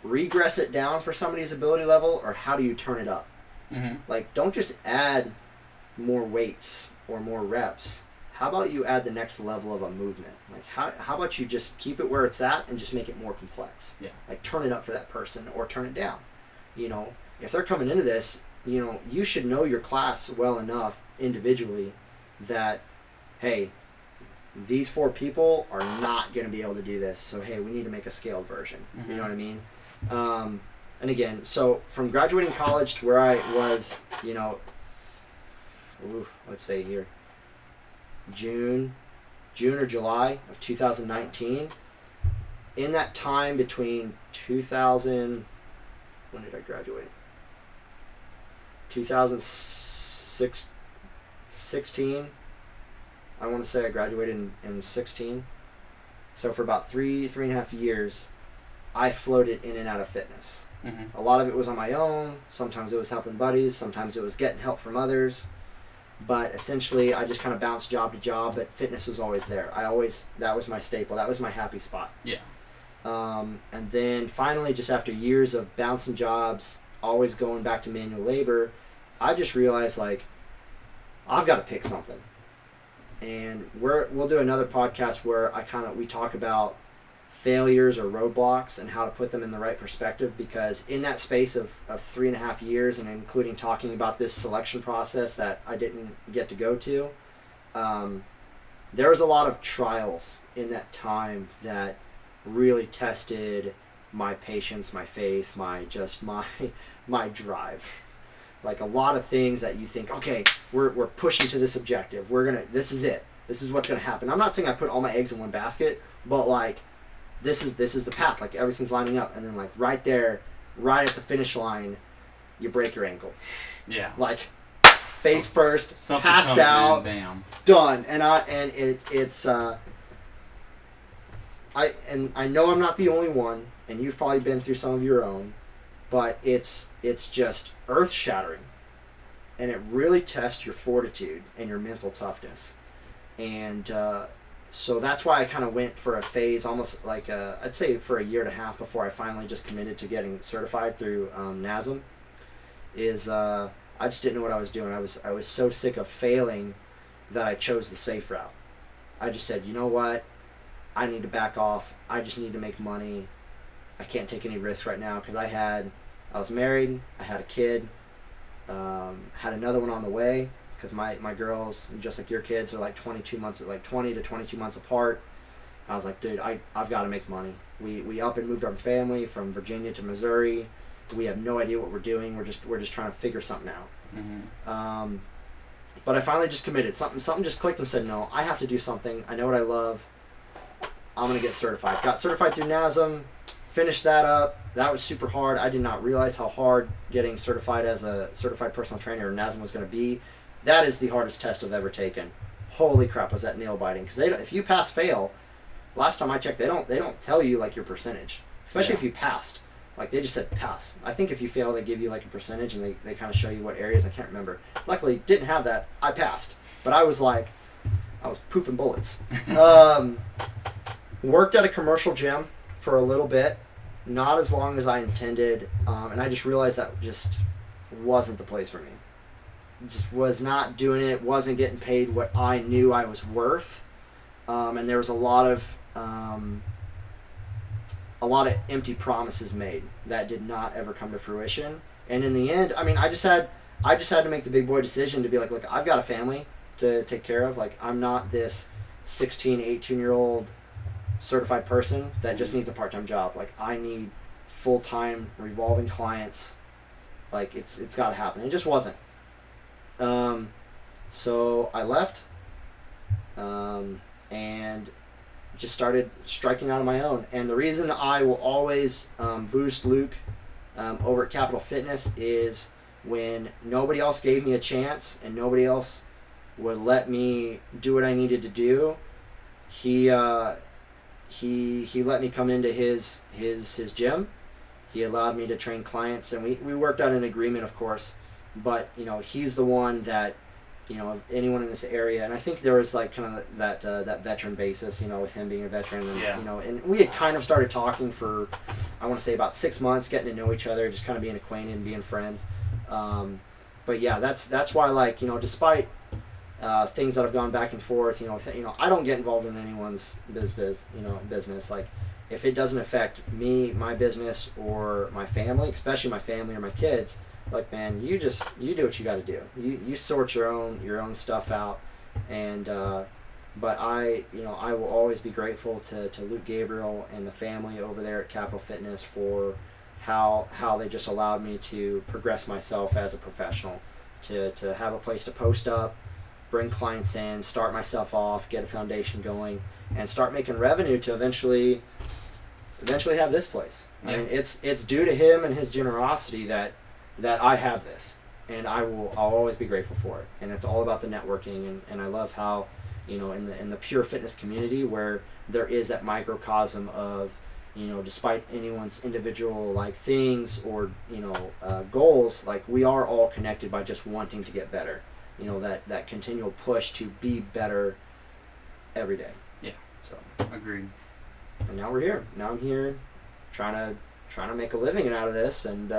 regress it down for somebody's ability level, or how do you turn it up? Mm-hmm. Like, don't just add more weights or more reps. How about you add the next level of a movement? Like, how about you just keep it where it's at and just make it more complex? Yeah. Like, turn it up for that person or turn it down. You know, if they're coming into this, you know, you should know your class well enough individually that, hey, these 4 people are not going to be able to do this. So, hey, we need to make a scaled version. Mm-hmm. You know what I mean? And again, so from graduating college to where I was, you know, let's say here, June or July of 2019. In that time between 2000, when did I graduate? 2016. I want to say I graduated in 16. So for about three and a half years, I floated in and out of fitness. Mm-hmm. A lot of it was on my own. Sometimes it was helping buddies. Sometimes it was getting help from others. But essentially, I just kind of bounced job to job, but fitness was always there. That was my staple. That was my happy spot. Yeah. And then finally, just after years of bouncing jobs, always going back to manual labor, I just realized, like, I've got to pick something. And we'll do another podcast where we talk about failures or roadblocks and how to put them in the right perspective, because in that space of 3.5 years, and including talking about this selection process that I didn't get to go to, there was a lot of trials in that time that really tested my patience, my faith, my drive. Like a lot of things that you think, okay, we're pushing to this objective. This is it. This is what's gonna happen. I'm not saying I put all my eggs in one basket, but like this is the path. Like everything's lining up, and then like right there, right at the finish line, you break your ankle. Yeah. Like face first, something passed out, in, bam, done. And I know I'm not the only one, and you've probably been through some of your own, but it's just earth shattering, and it really tests your fortitude and your mental toughness. And so that's why I kind of went for a phase, almost like I'd say for a year and a half before I finally just committed to getting certified through NASM. I just didn't know what I was doing. I was so sick of failing that I chose the safe route. I just said, you know what? I need to back off. I just need to make money. I can't take any risks right now, because I was married. I had a kid. Had another one on the way, because my girls, just like your kids, are like 20 to 22 months apart. I was like, dude, I've got to make money. We up and moved our family from Virginia to Missouri. We have no idea what we're doing. We're just trying to figure something out. Mm-hmm. But I finally just committed. Something just clicked and said, no, I have to do something. I know what I love. I'm gonna get certified. Got certified through NASM. Finished that up. That was super hard. I did not realize how hard getting certified as a certified personal trainer or NASM was going to be. That is the hardest test I've ever taken. Holy crap, was that nail biting? Because if you pass fail, last time I checked, they don't tell you like your percentage, especially if you passed. Like they just said pass. I think if you fail, they give you like a percentage, and they kind of show you what areas. I can't remember. Luckily, didn't have that. I passed, but I was pooping bullets. Worked at a commercial gym for a little bit, not as long as I intended, and I just realized that just wasn't the place for me. Just was not doing it, wasn't getting paid what I knew I was worth, and there was a lot of empty promises made that did not ever come to fruition. And in the end, I mean, I just had to make the big boy decision to be like, look, I've got a family to take care of. Like, I'm not this 16, 18-year-old certified person that just needs a part-time job. Like, I need full-time revolving clients. Like, it's got to happen. It just wasn't. So I left, and just started striking out on my own. And the reason I will always boost Luke over at Capital Fitness is when nobody else gave me a chance and nobody else would let me do what I needed to do, he let me come into his gym. He allowed me to train clients, and we worked out an agreement, of course. But he's the one that anyone in this area, and I think there was like kind of that veteran basis, with him being a veteran, and and we had kind of started talking for, I want to say, about 6 months, getting to know each other, just kind of being acquainted and being friends. But yeah, that's why, like, despite things that have gone back and forth, I don't get involved in anyone's business. Like, if it doesn't affect me, my business, or my family, especially my family or my kids, like, man, you do what you got to do. You sort your own stuff out, and but I will always be grateful to Luke Gabriel and the family over there at Capital Fitness for how they just allowed me to progress myself as a professional, to have a place to post up, bring clients in, start myself off, get a foundation going, and start making revenue to eventually have this place. Yeah. I mean, it's due to him and his generosity that I have this, and I'll always be grateful for it. And it's all about the networking, and I love how in the pure fitness community, where there is that microcosm of despite anyone's individual like things or goals, like, we are all connected by just wanting to get better. That continual push to be better every day. Yeah. So agreed. And now we're here. Now I'm here trying to make a living out of this, and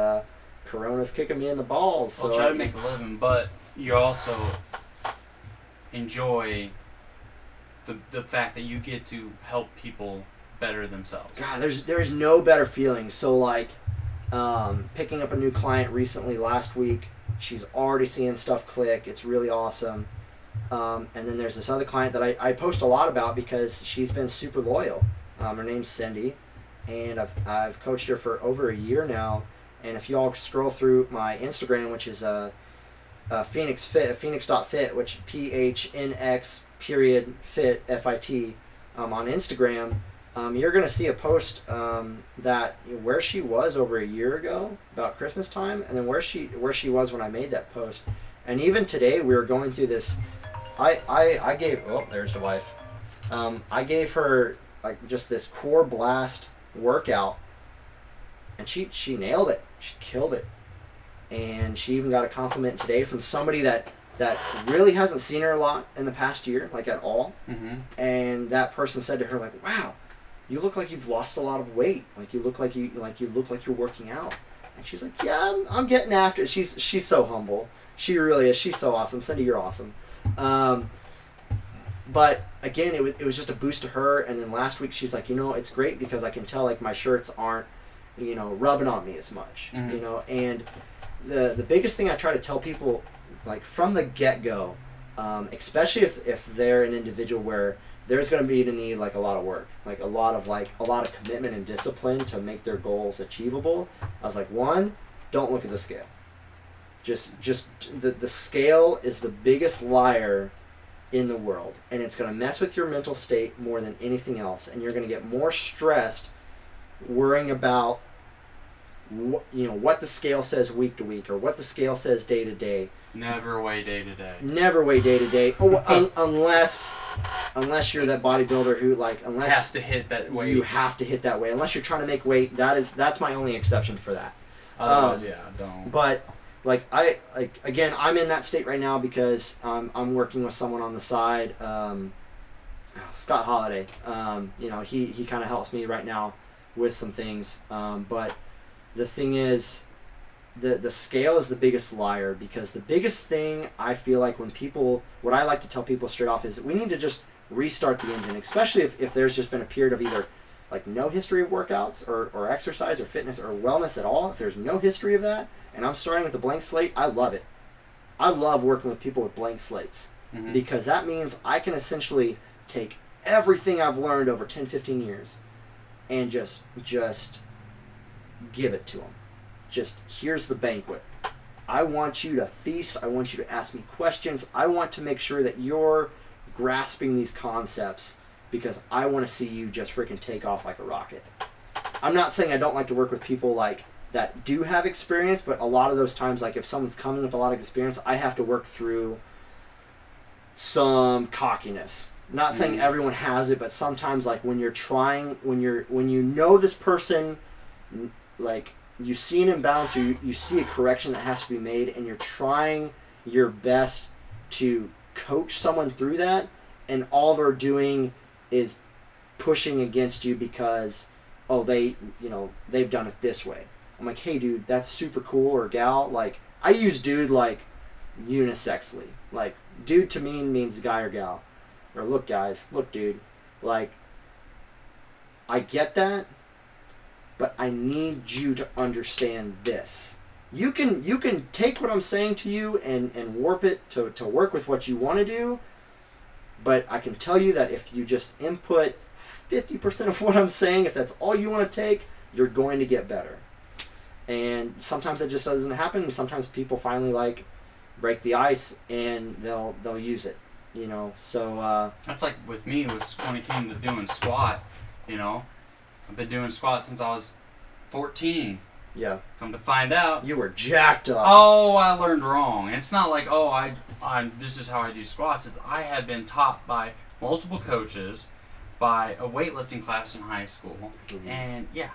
Corona's kicking me in the balls. I'll try to make a living, but you also enjoy the fact that you get to help people better themselves. God, there's no better feeling. So, like, picking up a new client recently last week, she's already seeing stuff click. It's really awesome. And then there's this other client that I post a lot about because she's been super loyal. Her name's Cindy, and I've coached her for over a year now. And if you all scroll through my Instagram, which is Phoenix.fit, which PHNX period fit FIT on Instagram, you're gonna see a post that where she was over a year ago about Christmas time, and then where she was when I made that post. And even today we were going through this. I gave there's the wife. I gave her like just this core blast workout, and she nailed it. She killed it. And she even got a compliment today from somebody that really hasn't seen her a lot in the past year, like at all. Mm-hmm. And that person said to her, like, "Wow, you look like you've lost a lot of weight. Like, you look like you're working out." And she's like, "Yeah, I'm getting after it." She's so humble. She really is. She's so awesome. Cindy, you're awesome. But again, it was just a boost to her. And then last week she's like, it's great because I can tell, like, my shirts aren't, rubbing on me as much. Mm-hmm. And the biggest thing I try to tell people, like, from the get-go, especially if they're an individual where there's going to be to need like a lot of work, like a lot of commitment and discipline to make their goals achievable. I was like, one, don't look at the scale. Just the scale is the biggest liar in the world, and it's going to mess with your mental state more than anything else, and you're going to get more stressed worrying about what the scale says week to week or what the scale says day to day. Never weigh day to day. Never weigh day to day. Unless you're that bodybuilder who has to hit that weight. You have to hit that weight. Unless you're trying to make weight, that's my only exception for that. Otherwise, don't. But again, I'm in that state right now because I'm working with someone on the side. Scott Holiday. He kind of helps me right now with some things. But the thing is, the scale is the biggest liar, because the biggest thing I feel like what I like to tell people straight off is we need to just restart the engine, especially if there's just been a period of either like no history of workouts or exercise or fitness or wellness at all. If there's no history of that and I'm starting with a blank slate, I love it. I love working with people with blank slates, mm-hmm. because that means I can essentially take everything I've learned over 10, 15 years and just give it to them. Just, here's the banquet. I want you to feast. I want you to ask me questions. I want to make sure that you're grasping these concepts because I want to see you just freaking take off like a rocket. I'm not saying I don't like to work with people like that do have experience, but a lot of those times, like if someone's coming with a lot of experience, I have to work through some cockiness. Not saying everyone has it, but sometimes like when you're trying, when you know this person, like you see an imbalance, or you see a correction that has to be made, and you're trying your best to coach someone through that, and all they're doing is pushing against you because, oh, they've done it this way. I'm like, hey dude, that's super cool, or gal. Like I use dude like unisexly. Like dude to me means guy or gal. Or look guys, look dude. Like I get that, but I need you to understand this. You can take what I'm saying to you and warp it to work with what you want to do, but I can tell you that if you just input 50% of what I'm saying, if that's all you want to take, you're going to get better. And sometimes it just doesn't happen, and sometimes people finally like break the ice and they'll use it, you know. So that's like with me was when it came to doing squat, you know. I've been doing squat since I was 14. Yeah. Come to find out, you were jacked up. Oh, I learned wrong. And it's not like, oh, I this is how I do squats. It's I had been taught by multiple coaches, by a weightlifting class in high school, and yeah,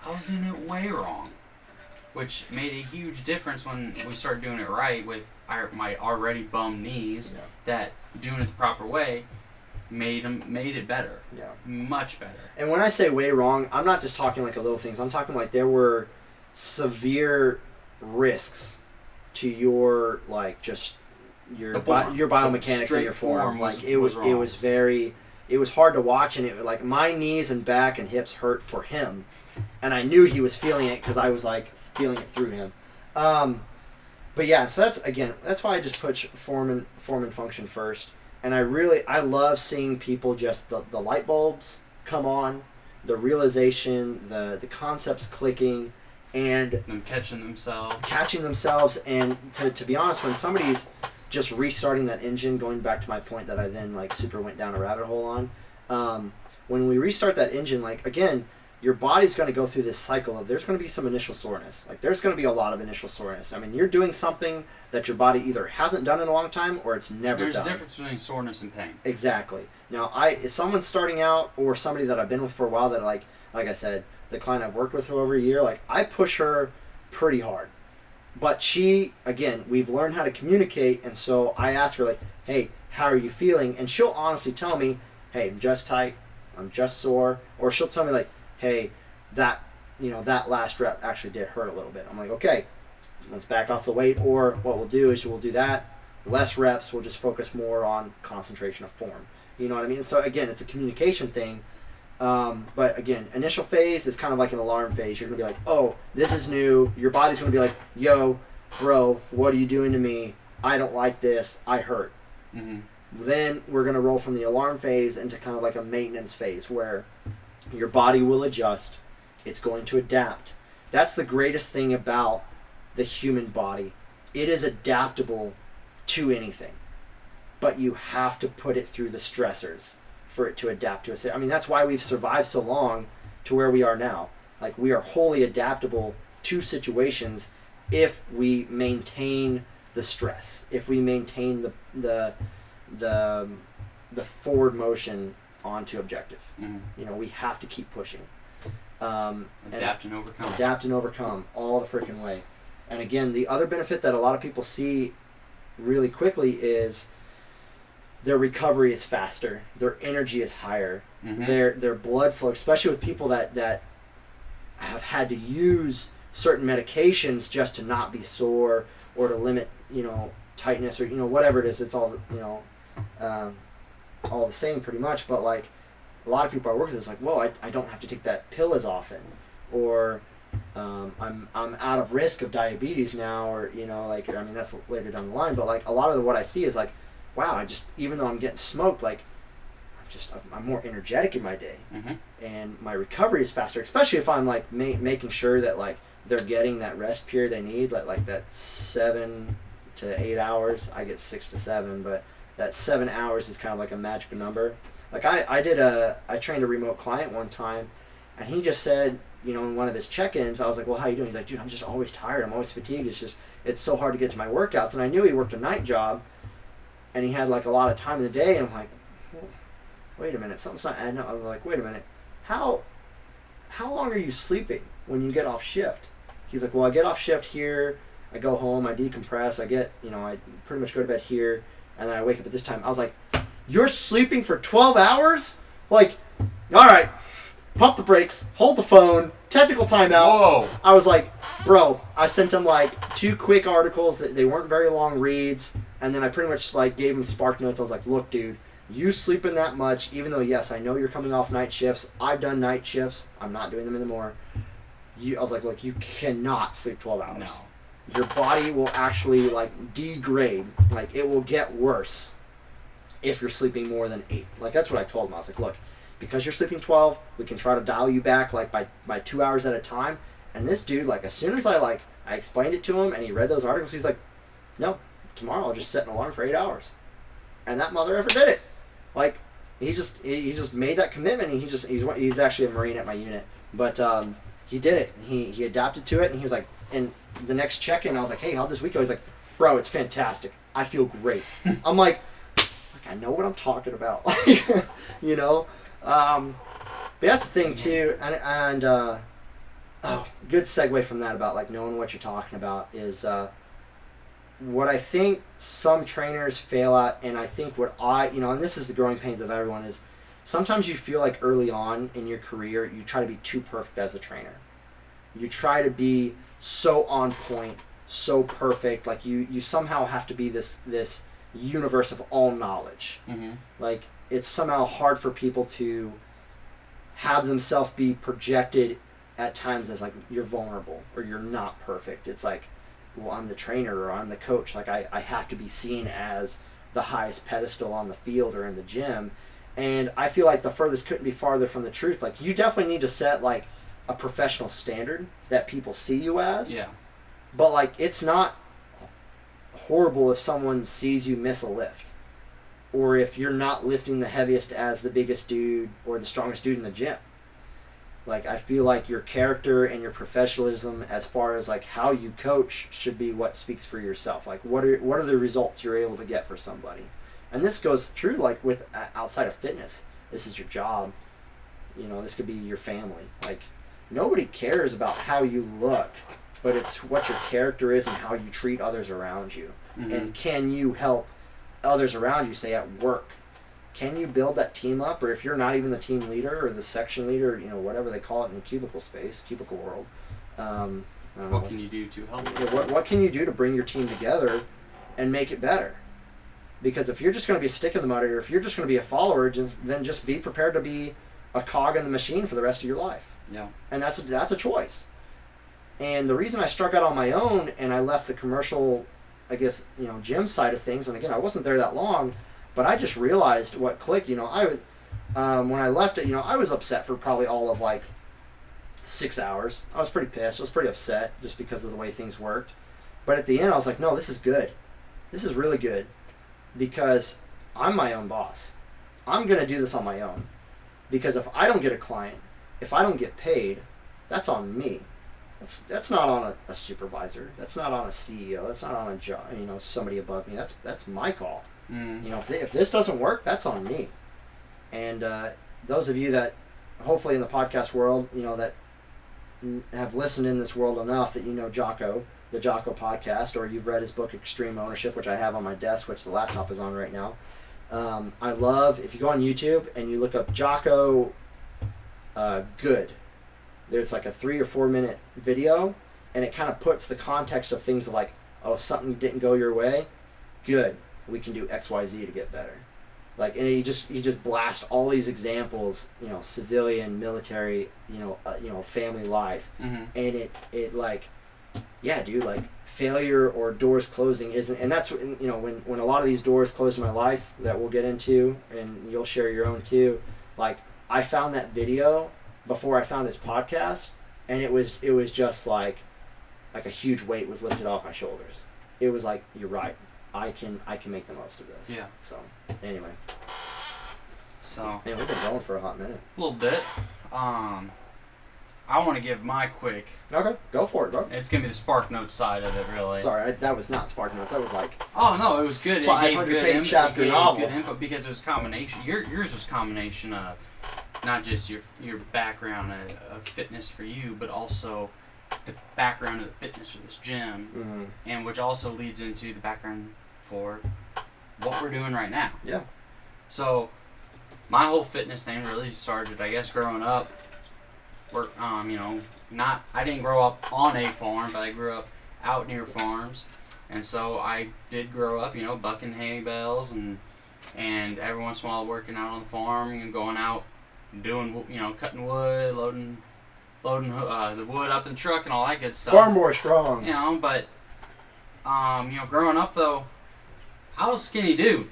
I was doing it way wrong, which made a huge difference when we started doing it right with my already bum knees. Yeah. That doing it the proper way made it better. Yeah. Much better. And when I say way wrong, I'm not just talking like a little things. I'm talking like there were severe risks to your like just your biomechanics and your form. Like it was hard to watch, and it like my knees and back and hips hurt for him, and I knew he was feeling it because I was like feeling it through him. But yeah, so that's why I just put form and function first. And I love seeing people just the light bulbs come on, the realization, the concepts clicking, and them catching themselves. And to be honest, when somebody's just restarting that engine, going back to my point that I then like super went down a rabbit hole on, when we restart that engine, like again, your body's going to go through this cycle of there's going to be some initial soreness. Like there's going to be a lot of initial soreness. I mean, you're doing something that your body either hasn't done in a long time or it's never done. There's a difference between soreness and pain. Exactly. Now, if someone's starting out or somebody that I've been with for a while that like I said, the client I've worked with for over a year, like I push her pretty hard. But she, again, we've learned how to communicate, and so I ask her like, hey, how are you feeling? And she'll honestly tell me, hey, I'm just tight, I'm just sore. Or she'll tell me like, hey, that last rep actually did hurt a little bit. I'm like, okay, let's back off the weight, or what we'll do is we'll do that, less reps, we'll just focus more on concentration of form. You know what I mean? So again, it's a communication thing. But again, initial phase is kind of like an alarm phase. You're going to be like, oh, this is new. Your body's going to be like, yo, bro, what are you doing to me? I don't like this. I hurt. Mm-hmm. Then we're going to roll from the alarm phase into kind of like a maintenance phase where your body will adjust. It's going to adapt. That's the greatest thing about the human body. It is adaptable to anything. But you have to put it through the stressors for it to adapt to us. I mean, that's why we've survived so long to where we are now. Like, we are wholly adaptable to situations if we maintain the stress, if we maintain the forward motion onto objective. Mm-hmm. You know, we have to keep pushing. Adapt and overcome. Adapt and overcome all the freaking way. And again, the other benefit that a lot of people see really quickly is their recovery is faster, their energy is higher, mm-hmm. their blood flow, especially with people that have had to use certain medications just to not be sore or to limit, tightness or, whatever it is. It's all, all the same pretty much. But like a lot of people I work with, it's like, whoa, I don't have to take that pill as often, or I'm out of risk of diabetes now, or that's later down the line. But like a lot of what I see is like, wow, even though I'm getting smoked, like I'm more energetic in my day, mm-hmm. and my recovery is faster. Especially if I'm like making sure that like they're getting that rest period they need, like that 7 to 8 hours. I get 6 to 7, but that 7 hours is kind of like a magic number. Like I trained a remote client one time, and he just said, you know, in one of his check-ins, I was like, well, how you doing? He's like, dude, I'm just always tired. I'm always fatigued. It's so hard to get to my workouts. And I knew he worked a night job, and he had like a lot of time in the day. And I'm like, well, wait a minute, something's not adding up. I was like, wait a minute, how long are you sleeping when you get off shift? He's like, well, I get off shift here. I go home. I decompress. I pretty much go to bed here, and then I wake up at this time. I was like, you're sleeping for 12 hours? Like, all right, pump the brakes, hold the phone, technical timeout. Whoa. I was like, bro, I sent him like 2 quick articles that they weren't very long reads, and then I pretty much like gave him spark notes. I was like, look, dude, you sleeping that much, even though, yes, I know you're coming off night shifts. I've done night shifts. I'm not doing them anymore. I was like, look, you cannot sleep 12 hours. No. Your body will actually like degrade. Like, it will get worse if you're sleeping more than 8. Like, that's what I told him. I was like, look, because you're sleeping 12, we can try to dial you back like by 2 hours at a time. And this dude, like, as soon as I explained it to him and he read those articles, he's like, no, tomorrow I'll just set an alarm for 8 hours. And that mother ever did it. Like, he just made that commitment, and he's actually a Marine at my unit. But he did it. He adapted to it, and he was like, and the next check-in, I was like, hey, how'd this week go? He's like, bro, it's fantastic. I feel great. I'm like, I know what I'm talking about. You know? But that's the thing, too. And good segue from that about, like, knowing what you're talking about is what I think some trainers fail at, and I think and this is the growing pains of everyone, is sometimes you feel like early on in your career, you try to be too perfect as a trainer. You try to be so on point, so perfect, like you somehow have to be this universe of all knowledge. Mm-hmm. Like, it's somehow hard for people to have themselves be projected at times as like you're vulnerable or you're not perfect. It's like, well, I'm the trainer or I'm the coach. Like, I have to be seen as the highest pedestal on the field or in the gym. And I feel like the furthest couldn't be farther from the truth. Like, you definitely need to set like a professional standard that people see you as. Yeah. But like, it's not horrible if someone sees you miss a lift, or if you're not lifting the heaviest as the biggest dude or the strongest dude in the gym. Like, I feel like your character and your professionalism as far as like how you coach should be what speaks for yourself. Like, what are the results you're able to get for somebody? And this goes true like with outside of fitness. This is your job. You know, this could be your family. Like, nobody cares about how you look, but it's what your character is and how you treat others around you. Mm-hmm. And can you help others around you, say at work? Can you build that team up? Or if you're not even the team leader or the section leader, you know, whatever they call it in the cubicle world. What can you do to help? What can you do to bring your team together and make it better? Because if you're just going to be a stick in the mud, or if you're just going to be a follower, then just be prepared to be a cog in the machine for the rest of your life. Yeah. And that's a choice. And the reason I struck out on my own and I left the commercial, I guess, you know, gym side of things, and again, I wasn't there that long, but I just realized what clicked. You know, when I left it, you know, I was upset for probably all of like 6 hours. I was pretty pissed. I was pretty upset just because of the way things worked. But at the end, I was like, no, this is good. This is really good, because I'm my own boss. I'm going to do this on my own. Because if I don't get a client, if I don't get paid, that's on me. That's not on a supervisor. That's not on a CEO. That's not on a job, you know, somebody above me. That's my call. Mm. You know, if this doesn't work, that's on me. And those of you that, hopefully in the podcast world, you know, that have listened in this world enough that you know Jocko, the Jocko podcast, or you've read his book Extreme Ownership, which I have on my desk, which the laptop is on right now. I love, if you go on YouTube and you look up Jocko Good, there's like a 3 or 4 minute video, and it kind of puts the context of things like, oh, if something didn't go your way, good, we can do XYZ to get better. Like, and he just blasts all these examples, you know, civilian, military, you know, family life. Mm-hmm. And it like, yeah, dude, like, failure or doors closing isn't, and that's, you know, when a lot of these doors closed in my life that we'll get into, and you'll share your own too, like, I found that video before I found this podcast, and it was just like a huge weight was lifted off my shoulders. It was like, you're right, I can make the most of this. Yeah. So anyway. So Man, we've been going for a hot minute. a little bit. I want to give my quick. Okay, go for it, bro. It's gonna be the Spark Notes side of it, really. Sorry, that was not Spark Notes. That was like. Oh no, it was good. It gave 500-page chapter novel. Good info because it was combination. Yours was combination of not just your background of fitness for you, but also the background of the fitness for this gym, and which also leads into the background for what we're doing right now. Yeah. So, my whole fitness thing really started, I guess, growing up. I didn't grow up on a farm, but I grew up out near farms, and so I did grow up, bucking hay bales and every once in a while working out on the farm and going out and doing, cutting wood, loading the wood up in the truck and all that good stuff. Farm boy strong. But growing up though, I was a skinny dude.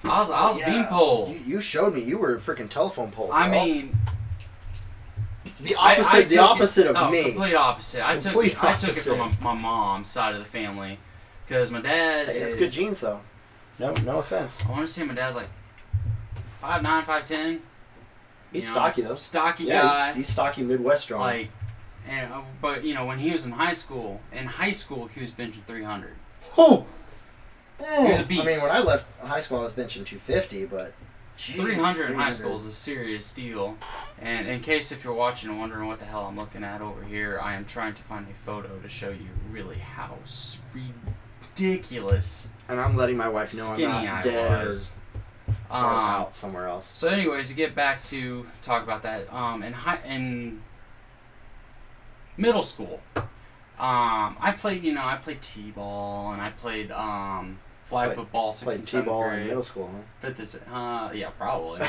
I was a beanpole. You showed me you were a freaking telephone pole. I mean. The opposite of me. Complete opposite. I took it from my mom's side of the family, because my dad. Hey, that's good genes though. No offense. I want to say my dad's like 5'9", 5'10". He's stocky though. Stocky guy. He's stocky Midwest strong. But when he was in high school he was benching 300. Oh. He was a beast. I mean, when I left high school, I was benching 250, but. Jeez, 300 in high school is a serious deal. And in case if you're watching and wondering what the hell I'm looking at over here, I am trying to find a photo to show you really how ridiculous. And I'm letting my wife know I'm not dead or out somewhere else. So, anyways, to get back to talk about that, in middle school, I played t-ball and I played flag football, 6th and 7th t-ball grade. In middle school, huh? 5th, yeah, probably.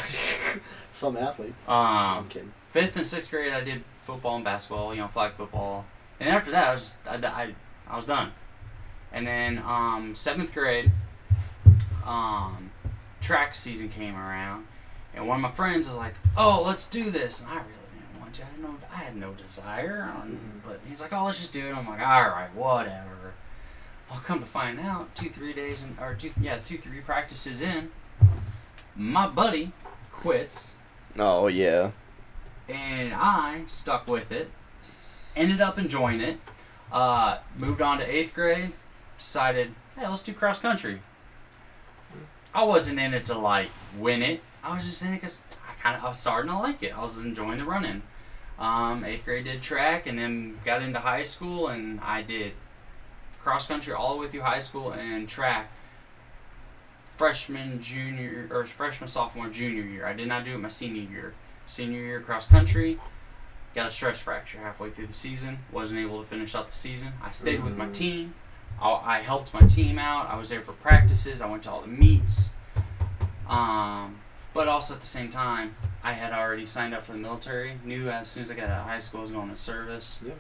Some athlete. I'm kidding. 5th and 6th grade, I did football and basketball, flag football, and after that, I was done. And then 7th grade, track season came around, and one of my friends was like, "Oh, let's do this," and I really didn't want to. I had no desire, but he's like, "Oh, let's just do it." I'm like, "All right, whatever." I'll come to find out, 2-3 practices in, my buddy quits. Oh, yeah. And I stuck with it, ended up enjoying it, moved on to 8th grade, decided, hey, let's do cross country. I wasn't in it to, win it. I was just in it because I was starting to like it. I was enjoying the running. 8th grade did track, and then got into high school, and I did cross country all the way through high school and track freshman, sophomore, junior year. I did not do it my senior year. Senior year cross country, got a stress fracture halfway through the season. Wasn't able to finish out the season. I stayed with my team. I helped my team out. I was there for practices. I went to all the meets. But also at the same time, I had already signed up for the military. Knew as soon as I got out of high school I was going to service. Yeah.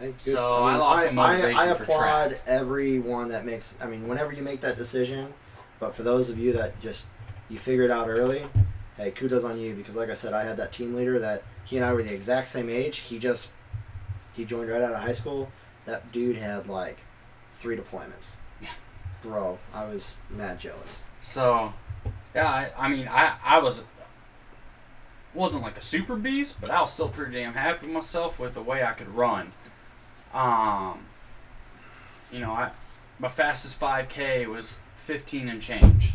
Hey, so I lost the motivation I for track. I applaud everyone that makes. I mean, whenever you make that decision, but for those of you that you figure it out early, hey, kudos on you, because like I said, I had that team leader that he and I were the exact same age. He joined right out of high school. That dude had 3 deployments. Yeah. Bro, I was mad jealous. So, yeah, I wasn't like a super beast, but I was still pretty damn happy with myself with the way I could run. My fastest 5K was 15 and change.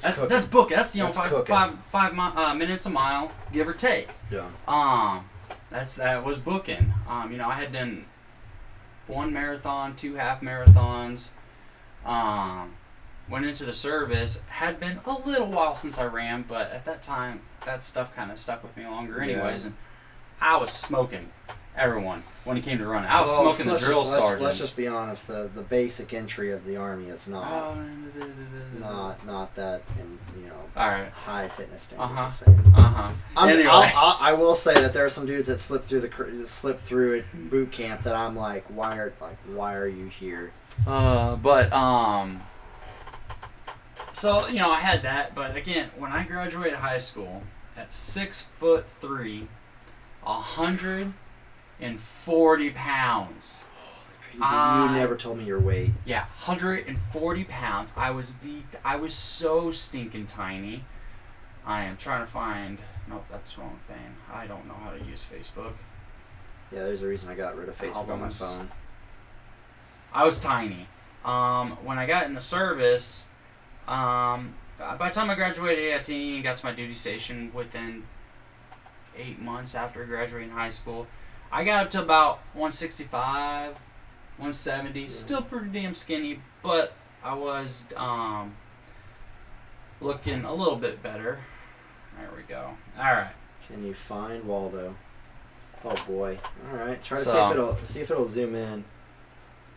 That's booking. That's five minutes a mile, give or take. Yeah. That was booking. I had done 1 marathon, 2 half marathons. Went into the service. Had been a little while since I ran, but at that time, that stuff kind of stuck with me longer anyways. Yeah. And I was smoking everyone when it came to running. I was smoking the drill sergeants. Let's just be honest. The basic entry of the Army is not that, all right, high fitness standards. Anyway. I will say that there are some dudes that slip through at boot camp that I'm like, why are you here? So, I had that, but again, when I graduated high school at 6'3", 140 pounds. You never told me your weight. Yeah, 140 pounds. I was so stinking tiny. I am trying to find. Nope, that's the wrong thing. I don't know how to use Facebook. Yeah, there's a reason I got rid of Facebook on my phone. I was tiny. When I got into service, by the time I graduated AIT and got to my duty station within 8 months after graduating high school, I got up to about 165, 170. Yeah. Still pretty damn skinny, but I was looking a little bit better. There we go. All right. Can you find Waldo? Oh boy. All right. Try to see if it'll zoom in.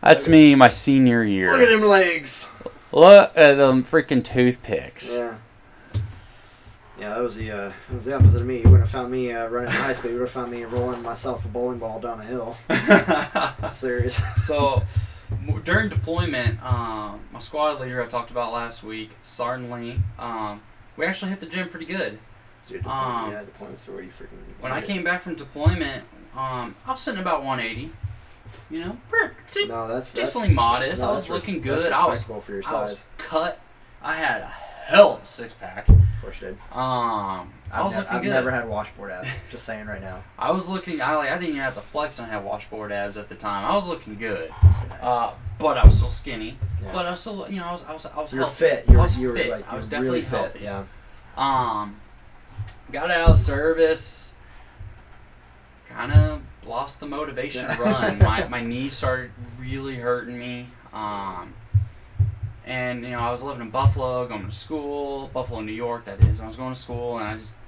That's me, my senior year. Look at them legs. Look at them freaking toothpicks. Yeah. Yeah, that was the opposite of me. You wouldn't have found me running high speed. You would have found me rolling myself a bowling ball down a hill. Serious. So, during deployment, my squad leader I talked about last week, Sergeant Lee, we actually hit the gym pretty good. Dude, deployments are where you freaking... When I came back from deployment, I was sitting about 180. You know, that's decently modest. I was looking good. I was for your size. I was cut. I had a hell of a six pack. Of course you did. I was looking good. I've never had washboard abs. Just saying right now. I was looking. I didn't even have to flex and have washboard abs at the time. I was looking good. Nice. But I was still skinny. Yeah. But I was still, I was You're healthy. fit. I was fit. I was definitely really healthy. Fit, yeah. Got out of service. Kind of lost the motivation to run. My knees started really hurting me. And I was living in Buffalo, going to school, Buffalo, New York, that is. I was going to school, and I just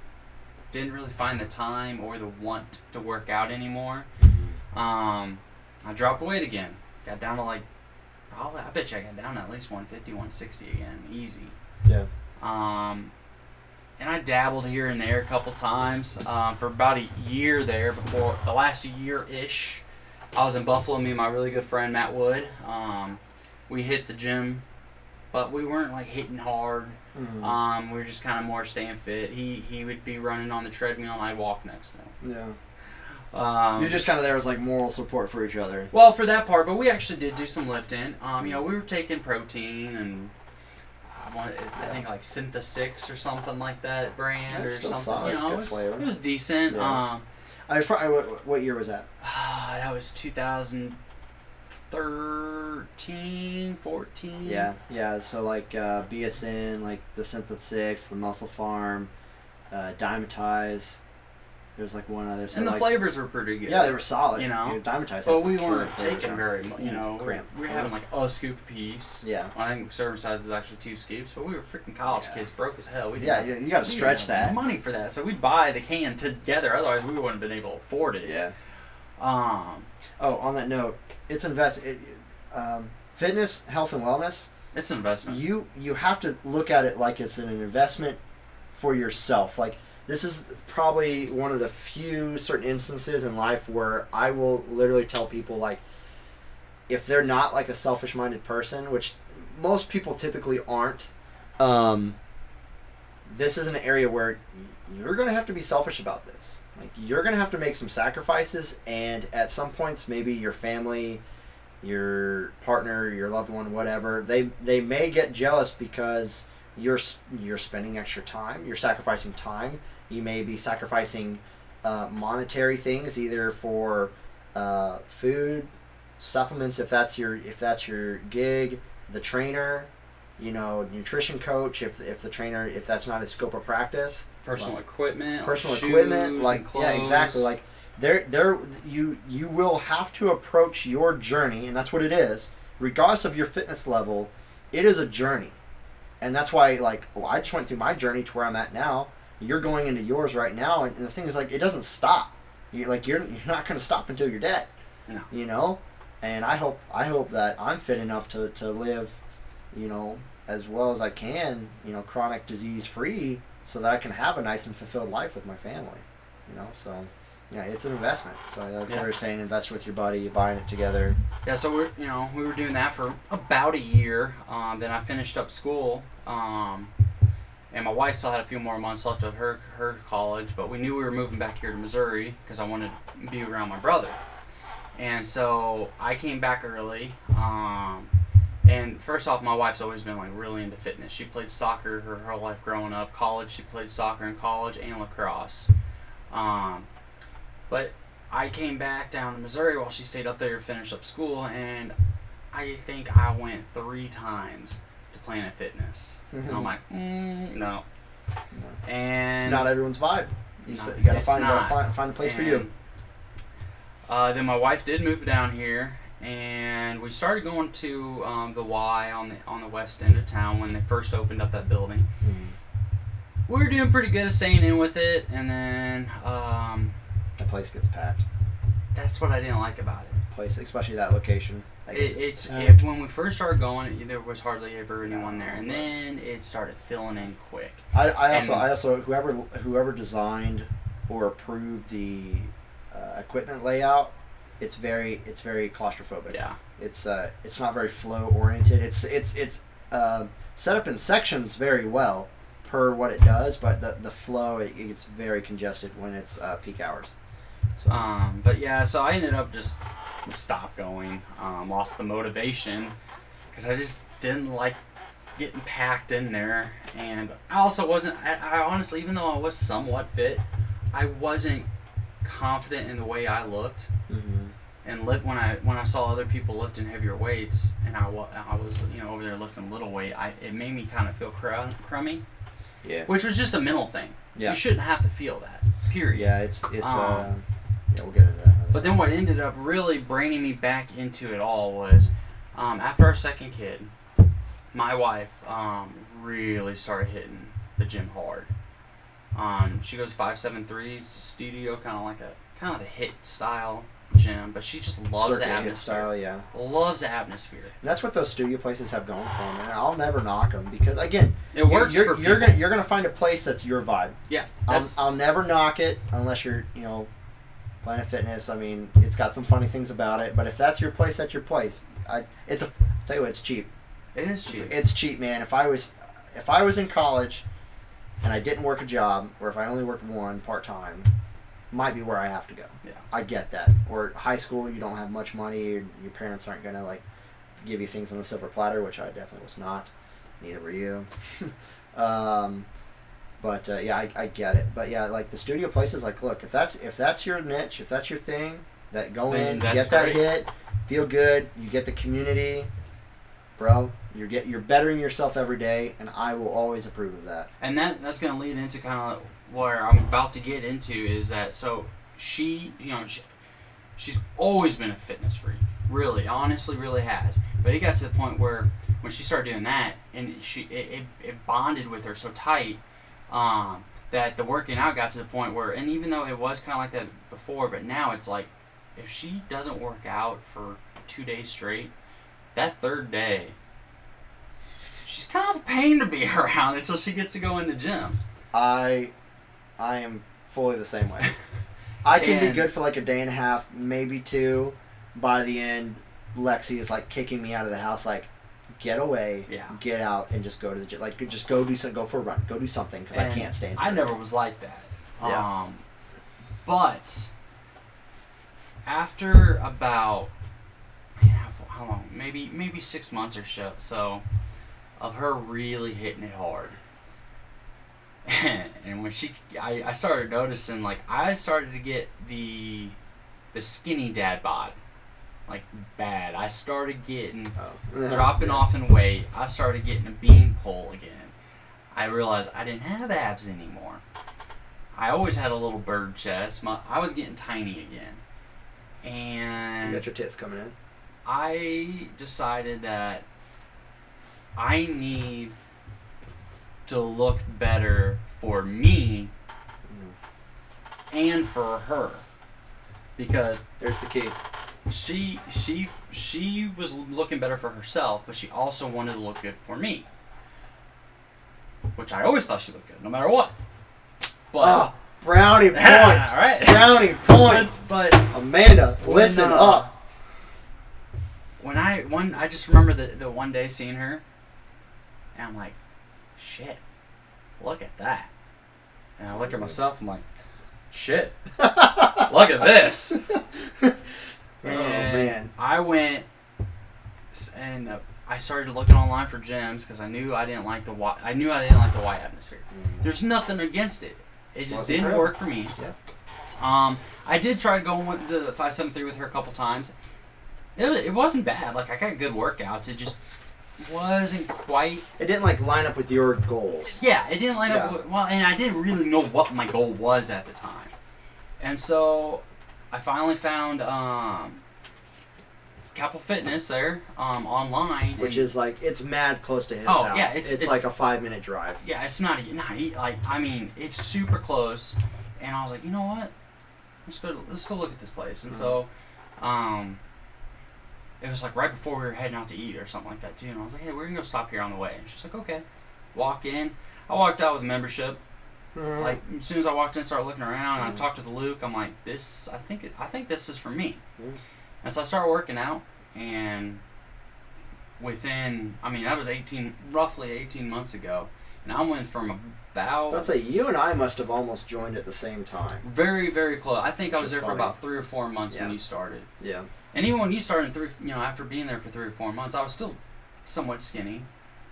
didn't really find the time or the want to work out anymore. I dropped weight again. Got down to I bet you I got down to at least 150, 160 again, easy. Yeah. And I dabbled here and there a couple times for about a year there. Before the last year-ish, I was in Buffalo. Me and my really good friend Matt Wood. We hit the gym, but we weren't hitting hard. We were just kind of more staying fit. He would be running on the treadmill, and I'd walk next to him. Yeah. You're just kind of there as moral support for each other. Well, for that part, but we actually did do some lifting. We were taking protein and. I think Syntha 6 or something like that brand or something. Solid. It was decent. Yeah. What year was that? That was 2013, 14. Yeah. So BSN, the Syntha 6, the Muscle Farm, Dymatize. There's one other. So and the flavors were pretty good. Yeah, they were solid. Dymatize. But we weren't taking very much. We were having a scoop a piece. Yeah. I think serving size is actually 2 scoops, but we were freaking college kids, broke as hell. You got to stretch that. Money for that, so we'd buy the can together. Otherwise, we wouldn't have been able to afford it. Yeah. On that note, it's fitness, health, and wellness. It's an investment. You have to look at it like it's an investment for yourself. This is probably one of the few certain instances in life where I will literally tell people, if they're not a selfish-minded person, which most people typically aren't, this is an area where you're going to have to be selfish about this. You're going to have to make some sacrifices, and at some points, maybe your family, your partner, your loved one, whatever, they may get jealous because you're spending extra time, you're sacrificing time. You may be sacrificing monetary things, either for food, supplements, if that's your gig, the trainer, nutrition coach, if that's not his scope of practice, personal equipment, clothes. Yeah, exactly. You will have to approach your journey, and that's what it is, regardless of your fitness level. It is a journey, and that's why I just went through my journey to where I'm at now. You're going into yours right now, and the thing is, it doesn't stop. You're not going to stop until you're dead. No. And I hope that I'm fit enough to live, as well as I can, chronic disease free, so that I can have a nice and fulfilled life with my family. So yeah, it's an investment. So like we were saying, invest with your buddy, buying it together. Yeah, so we were doing that for about a year. Then I finished up school. And my wife still had a few more months left of her college, but we knew we were moving back here to Missouri because I wanted to be around my brother. And so I came back early, And first off, my wife's always been like really into fitness. She played soccer her whole life growing up. College, she played soccer in college and lacrosse. But I came back down to Missouri while she stayed up there to finish up school, and I think I went 3 times to Planet Fitness. Mm-hmm. And I'm like, no. And it's not everyone's vibe. You No, gotta it's find not. a place for you. Then my wife did move down here, and we started going to the Y on the west end of town when they first opened up that building. Mm-hmm. We were doing pretty good at staying in with it, and then The place gets packed. that's what I didn't like about it. Place, especially that location. When we first started going, there was hardly ever anyone there, and then it started filling in quick. I also whoever designed or approved the equipment layout, it's very claustrophobic. Yeah. It's not very flow oriented. It's set up in sections very well per what it does, but the flow it gets very congested when it's peak hours. So. But yeah, so I ended up just stopped going, lost the motivation because I just didn't like getting packed in there, and I also wasn't. I honestly, even though I was somewhat fit, I wasn't confident in the way I looked. Mm-hmm. And when I saw other people lifting heavier weights, and I was over there lifting little weight, it made me kind of feel crummy. Yeah. Which was just a mental thing. Yeah. You shouldn't have to feel that. Period. Yeah, yeah, we'll get into that. But then what ended up really bringing me back into it all was after our second kid, my wife really started hitting the gym hard. She goes 573. It's a studio, kind of the HIIT style gym, but she just loves the atmosphere. Style, yeah. Loves the atmosphere. And that's what those studio places have going for them, and I'll never knock them because again, it works for people. You're gonna find a place that's your vibe. Yeah. I'll never knock it unless you're Planet Fitness. I mean, it's got some funny things about it, but if that's your place, that's your place. I'll tell you what, it's cheap. It is cheap. It's cheap, man. If I was in college and I didn't work a job, or if I only worked one part-time, might be where I have to go. Yeah. I get that. Or high school, you don't have much money, your parents aren't going to give you things on a silver platter, which I definitely was not. Neither were you. But yeah, I get it. But yeah, the studio places, look, if that's your niche, if that's your thing, that go in, get that hit, feel good, you get the community, bro. You're bettering yourself every day, and I will always approve of that. And that's going to lead into kind of where I'm about to get into is that she's always been a fitness freak, really, honestly, really has. But it got to the point where when she started doing that, and it bonded with her so tight that the working out got to the point where, and even though it was kind of like that before, but now it's like if she doesn't work out for 2 days straight, that third day, she's kind of a pain to be around until she gets to go in the gym. I am fully the same way. I can be good for a day and a half, maybe 2. By the end, Lexi is kicking me out of the house, get away, get out, and just go to the gym. Just go do something, go for a run, go do something, because I can't stand it. I never was like that. Yeah. But after about how long? Maybe 6 months or so of her really hitting it hard. And when I started noticing, I started to get the skinny dad bod, bad. I started getting dropping off in weight. I started getting a bean pole again. I realized I didn't have abs anymore. I always had a little bird chest. I was getting tiny again. And you got your tits coming in. I decided that I need to look better for me and for her, because there's the key. She was looking better for herself, but she also wanted to look good for me, which I always thought she looked good no matter what. But brownie points. All right. Brownie points. But Amanda, listen up. When I just remember the one day seeing her, and I'm like, shit, look at that. And I look at myself, I'm like, shit, look at this. Man. I went, and I started looking online for gyms because I knew I didn't like the white atmosphere. There's nothing against it. It just didn't work for me. Yeah. I did try to go with the 573 with her a couple times. It wasn't bad. Like, I got good workouts. It just wasn't quite. It didn't like line up with your goals. Yeah, it didn't line up. Well, and I didn't really know what my goal was at the time, and so I finally found Capel Fitness there online, which is like it's mad close to his house. Yeah, it's like a 5-minute drive. Yeah, it's not like I mean it's super close, and I was like, you know what, let's go look at this place, and so it was like right before we were heading out to eat or something like that too, and I was like, hey, we're gonna go stop here on the way, and she's like, okay. Walk in. I walked out with a membership. Like as soon as I walked in, started looking around, and I talked with Luke. I'm like, I think this is for me. And so I started working out, and that was roughly 18 months ago, and I went from about. Let's say you and I must have almost joined at the same time. Very, very close. I think I was there for about 3 or 4 months when you started. Yeah. And even when you started after being there for 3 or 4 months, I was still somewhat skinny.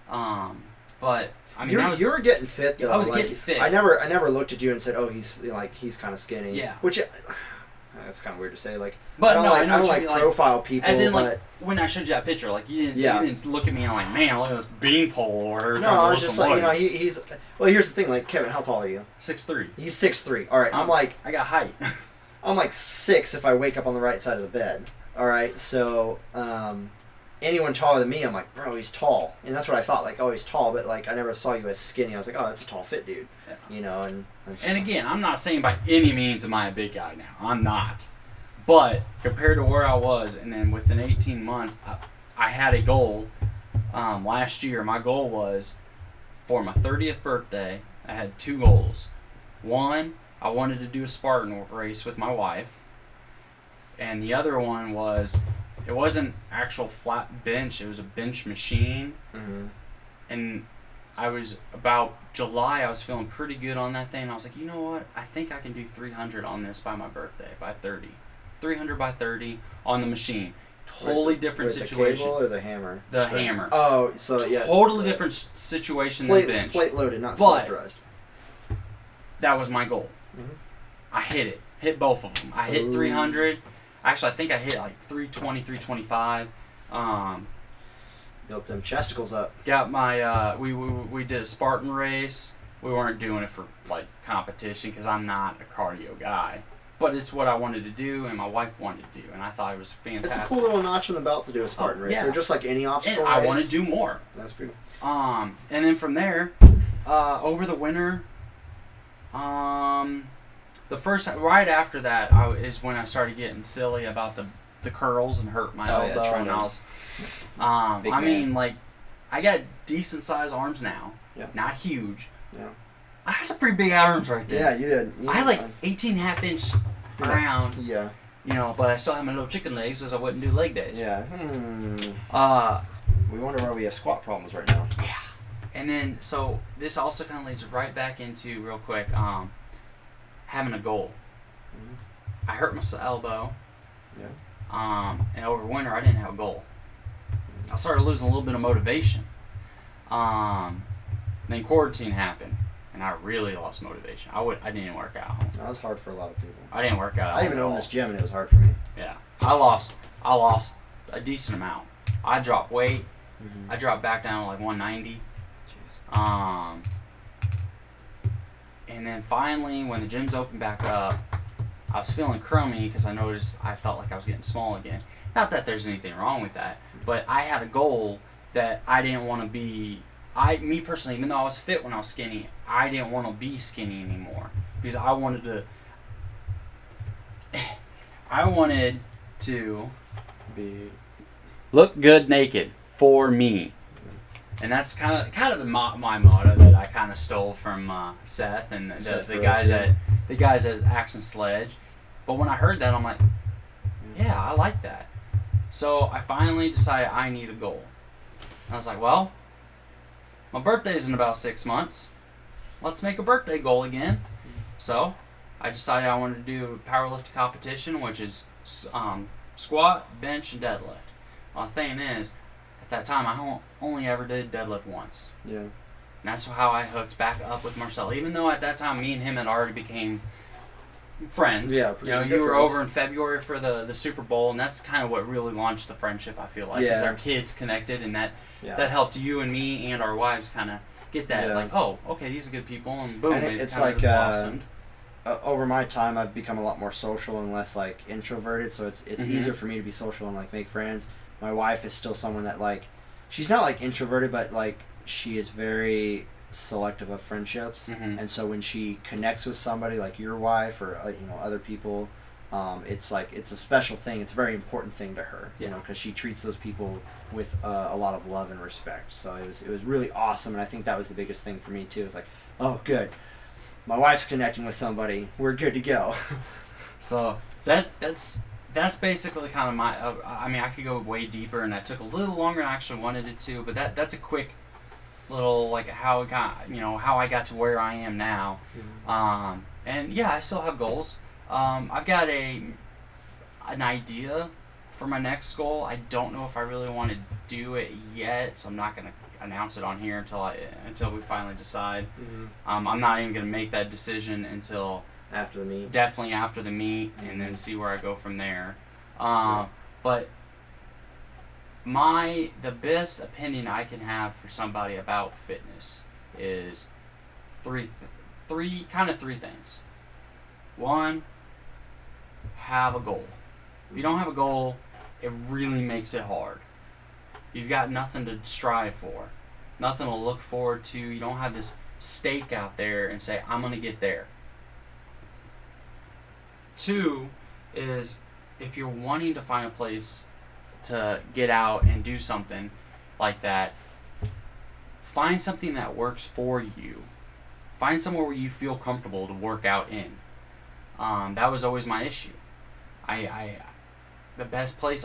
But I mean, you were getting fit though. I was getting fit. I never looked at you and said, "Oh, he's kind of skinny." Yeah. Which that's kind of weird to say. Like, but I don't like profile people. As in, like when I showed you that picture, like you didn't look at me and like, man, look at this beanpole or. No, I was just like, he's. Well, here's the thing, like Kevin, how tall are you? 6'3". He's 6'3". All right, I'm like. I got height. I'm like 6 if I wake up on the right side of the bed. All right, so anyone taller than me, I'm like, bro, he's tall, and that's what I thought. Like, oh, he's tall, but like I never saw you as skinny. I was like, oh, that's a tall, fit dude. Yeah. And again, I'm not saying by any means am I a big guy now. I'm not. But compared to where I was, and then within 18 months, I had a goal. Last year, my goal was for my 30th birthday. I had 2 goals. One, I wanted to do a Spartan race with my wife. And the other one was, it wasn't actual flat bench, it was a bench machine. And I was, about July, I was feeling pretty good on that thing. I was like, you know what? I think I can do 300 on this by my birthday, by 30. 300 by 30 on the machine. Totally different situation. The cable or the hammer? The hammer. Oh, so yeah. Totally different situation than bench. Plate loaded, not self-dressed. That was my goal. I hit it. Hit both of them. I hit 300. Actually, I think I hit like 320, 325. Built them chesticles up. Got my, we did a Spartan race. We weren't doing it for like competition because I'm not a cardio guy. But it's what I wanted to do and my wife wanted to do. And I thought it was fantastic. It's a cool little notch in the belt to do a Spartan race. Or just like any obstacle race. I want to do more. That's pretty. And then from there, over the winter, the first, right after that, is when I started getting silly about the curls and hurt my elbow. And I was, I mean, like, I got decent sized arms now. Yeah. Not huge. Yeah. I had some pretty big arms right there. Yeah, you did. I had like 18.5 inch around. Yeah. You know, but I still have my little chicken legs as I wouldn't do leg days. Yeah. We wonder why we have squat problems right now. Yeah. And then, so this also kind of leads right back into, real quick, having a goal. I hurt my elbow. Yeah. And over winter, I didn't have a goal. I started losing a little bit of motivation. Then quarantine happened, and I really lost motivation. I didn't even work out. That was hard for a lot of people. I didn't work out. I even own this gym, and it was hard for me. Yeah. I lost a decent amount. I dropped weight. I dropped back down to like 190. Jeez. And then finally, when the gyms opened back up, I was feeling crummy because I felt like I was getting small again. Not that there's anything wrong with that, but I had a goal that I didn't want to be. Me personally, even though I was fit when I was skinny, I didn't want to be skinny anymore because I wanted to look good naked for me. And that's kind of my motto that I kind of stole from Seth and the guys at Axe and Sledge. But when I heard that, I'm like, yeah, I like that. So I finally decided I need a goal. And I was like, well, my birthday's in about 6 months. Let's make a birthday goal again. So I decided I wanted to do a powerlifting competition, which is squat, bench, and deadlift. Well, the thing is, at At that time, I only ever did deadlift once. Yeah. And that's how I hooked back up with Marcel. Even though at that time, me and him had already became friends. Yeah. You know, you were over in February for the Super Bowl, and that's kind of what really launched the friendship, I feel like. Because our kids connected, and that helped you and me and our wives kind of get that. Like, oh, okay, these are good people, and boom, and it's like blossomed. Over my time, I've become a lot more social and less like introverted, so it's easier for me to be social and like make friends. My wife is still someone that like, she's not like introverted, but like she is very selective of friendships, and so when she connects with somebody like your wife or other people, it's like it's a special thing. It's a very important thing to her, because she treats those people with a lot of love and respect. So it was really awesome, and I think that was the biggest thing for me too. It's like, oh, good, my wife's connecting with somebody, we're good to go. So that's basically kind of my. I mean, I could go way deeper, and that took a little longer than I actually wanted it to. But that's a quick little like how it got how I got to where I am now. And yeah, I still have goals. I've got an idea for my next goal. I don't know if I really want to do it yet, so I'm not gonna announce it on here until we finally decide. I'm not even gonna make that decision until after the meet. Definitely after the meet, and then see where I go from there. But the best opinion I can have for somebody about fitness is three things. One, have a goal. If you don't have a goal, it really makes it hard. You've got nothing to strive for, nothing to look forward to. You don't have this stake out there and say, I'm going to get there. Two is, if you're wanting to find a place to get out and do something like that, find something that works for you. Find somewhere where you feel comfortable to work out in. That was always my issue. The best place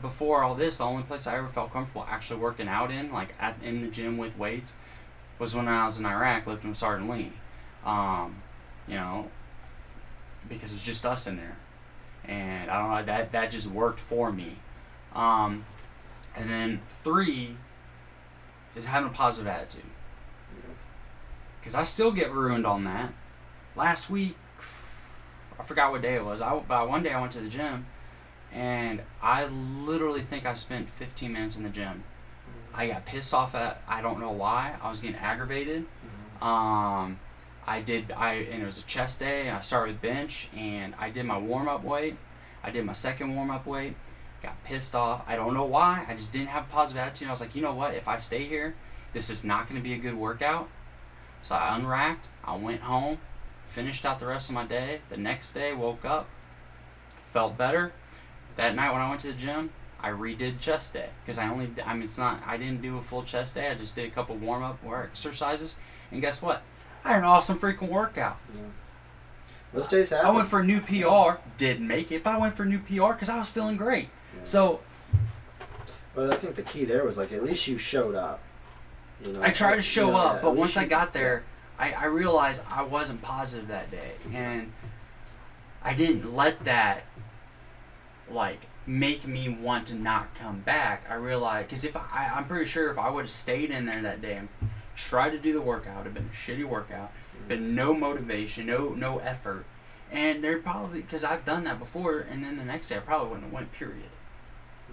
before all this, the only place I ever felt comfortable actually working out in, like in the gym with weights, was when I was in Iraq lifting with Sergeant Lee. Because it was just us in there. And I don't know, that just worked for me. And then 3 is having a positive attitude. Because I still get ruined on that. Last week, I forgot what day it was. But one day I went to the gym, and I literally think I spent 15 minutes in the gym. I got pissed off I don't know why. I was getting aggravated. And it was a chest day, and I started with bench, and I did my warm-up weight. I did my second warm-up weight. Got pissed off. I don't know why. I just didn't have a positive attitude. I was like, you know what? If I stay here, this is not going to be a good workout. So I unracked. I went home, finished out the rest of my day. The next day, woke up, felt better. That night when I went to the gym, I redid chest day because I didn't do a full chest day. I just did a couple warm-up exercises, and guess what? I had an awesome freaking workout. Yeah. Those days happen. I went for a new PR, didn't make it, but I went for a new PR because I was feeling great. Yeah. So, well, I think the key there was like at least you showed up. I tried to show up, but once I got there, I realized I wasn't positive that day, and I didn't let that make me want to not come back. I realized, because I'm pretty sure if I would have stayed in there that day and tried to do the workout, it would have been a shitty workout, been no motivation, no effort, and they're probably, because I've done that before, and then the next day I probably wouldn't have went, period.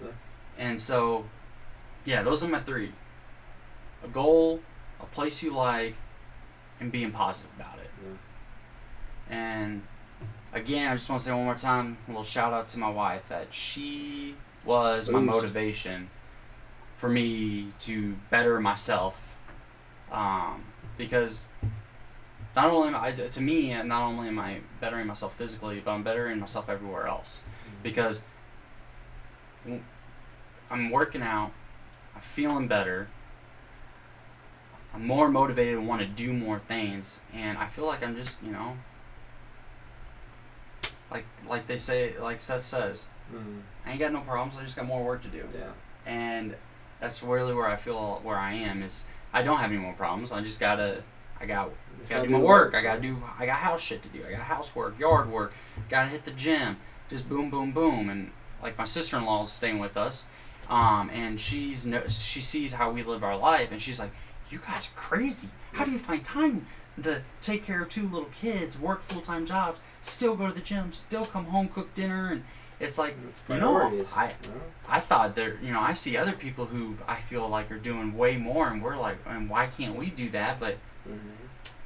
Yeah. And so, yeah, those are my 3. A goal, a place you like, and being positive about it. Yeah. And again, I just want to say one more time, a little shout out to my wife, that she was my motivation for me to better myself. Because not only am I bettering myself physically, but I'm bettering myself everywhere else. Because I'm working out, I'm feeling better, I'm more motivated and want to do more things, and I feel like I'm just, like they say, like Seth says, I ain't got no problems, I just got more work to do. Yeah. And that's really where I feel where I am, is I don't have any more problems. I just gotta do my work. I got house shit to do. I got housework, yard work. Gotta hit the gym. Just boom, boom, boom. And like my sister-in-law is staying with us, And she sees how we live our life, and she's like, "You guys are crazy. How do you find time to take care of 2 little kids, work full-time jobs, still go to the gym, still come home, cook dinner?" And it's like, I thought there, I see other people who I feel like are doing way more, and we're like, and why can't we do that? But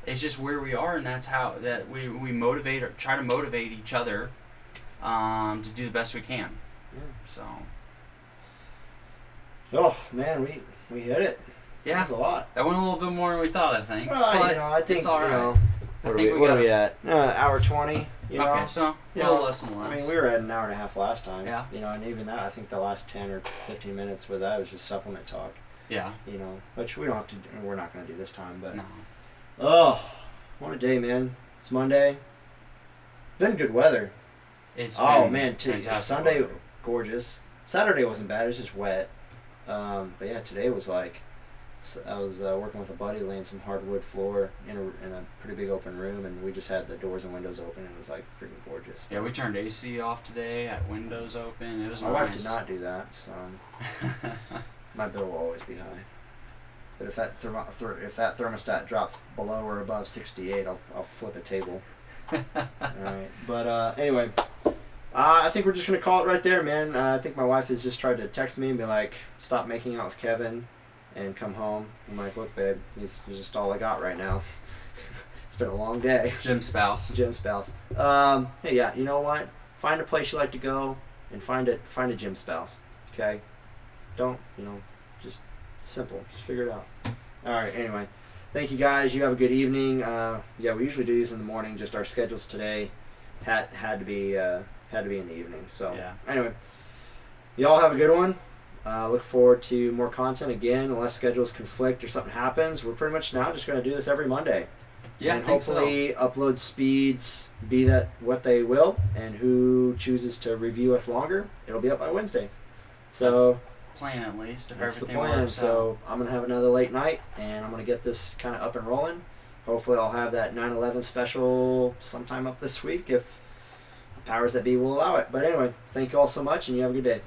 it's just where we are, and that's how that we motivate or try to motivate each other to do the best we can. So. Oh man, we hit it. Yeah, that was a lot. That went a little bit more than we thought. I think. Well, I think it's all right. What are we at? Hour 20. Okay, so a little less and less. I mean, we were at an hour and a half last time. Yeah. And even that, I think the last 10 or 15 minutes with that was just supplement talk. Yeah. Which we don't have to. We're not going to do this time, but. No. Oh, what a day, man! It's Monday. Been good weather. It's man, Sunday weather. Gorgeous. Saturday wasn't bad. It was just wet. But yeah, today was like. I was working with a buddy laying some hardwood floor in a pretty big open room, and we just had the doors and windows open, and it was like freaking gorgeous. Yeah, we turned AC off today, had windows open. It was My nice. wife did not do that, so my bill will always be high. But if that thermostat drops below or above 68, I'll flip a table. All right, but anyway, I think we're just gonna call it right there, man. I think my wife has just tried to text me and be like, "Stop making out with Kevin." And come home. I'm like, "Look, babe, he's just all I got right now." It's been a long day. Gym spouse. Hey, yeah, you know what? Find a place you like to go and find a gym spouse. Okay? Don't, just simple. Just figure it out. All right, anyway. Thank you, guys. You have a good evening. Yeah, we usually do these in the morning. Just our schedules today had to be in the evening. So, yeah. Anyway, y'all have a good one. Look forward to more content again, unless schedules conflict or something happens. We're pretty much now just going to do this every Monday. Yeah, and I think hopefully upload speeds be that what they will, and who chooses to review us longer, it'll be up by Wednesday. So that's the plan, at least, if that's everything the plan. works So I'm going to have another late night, and I'm going to get this kind of up and rolling. Hopefully I'll have that 9/11 special sometime up this week if the powers that be will allow it. But anyway, thank you all so much, and you have a good day.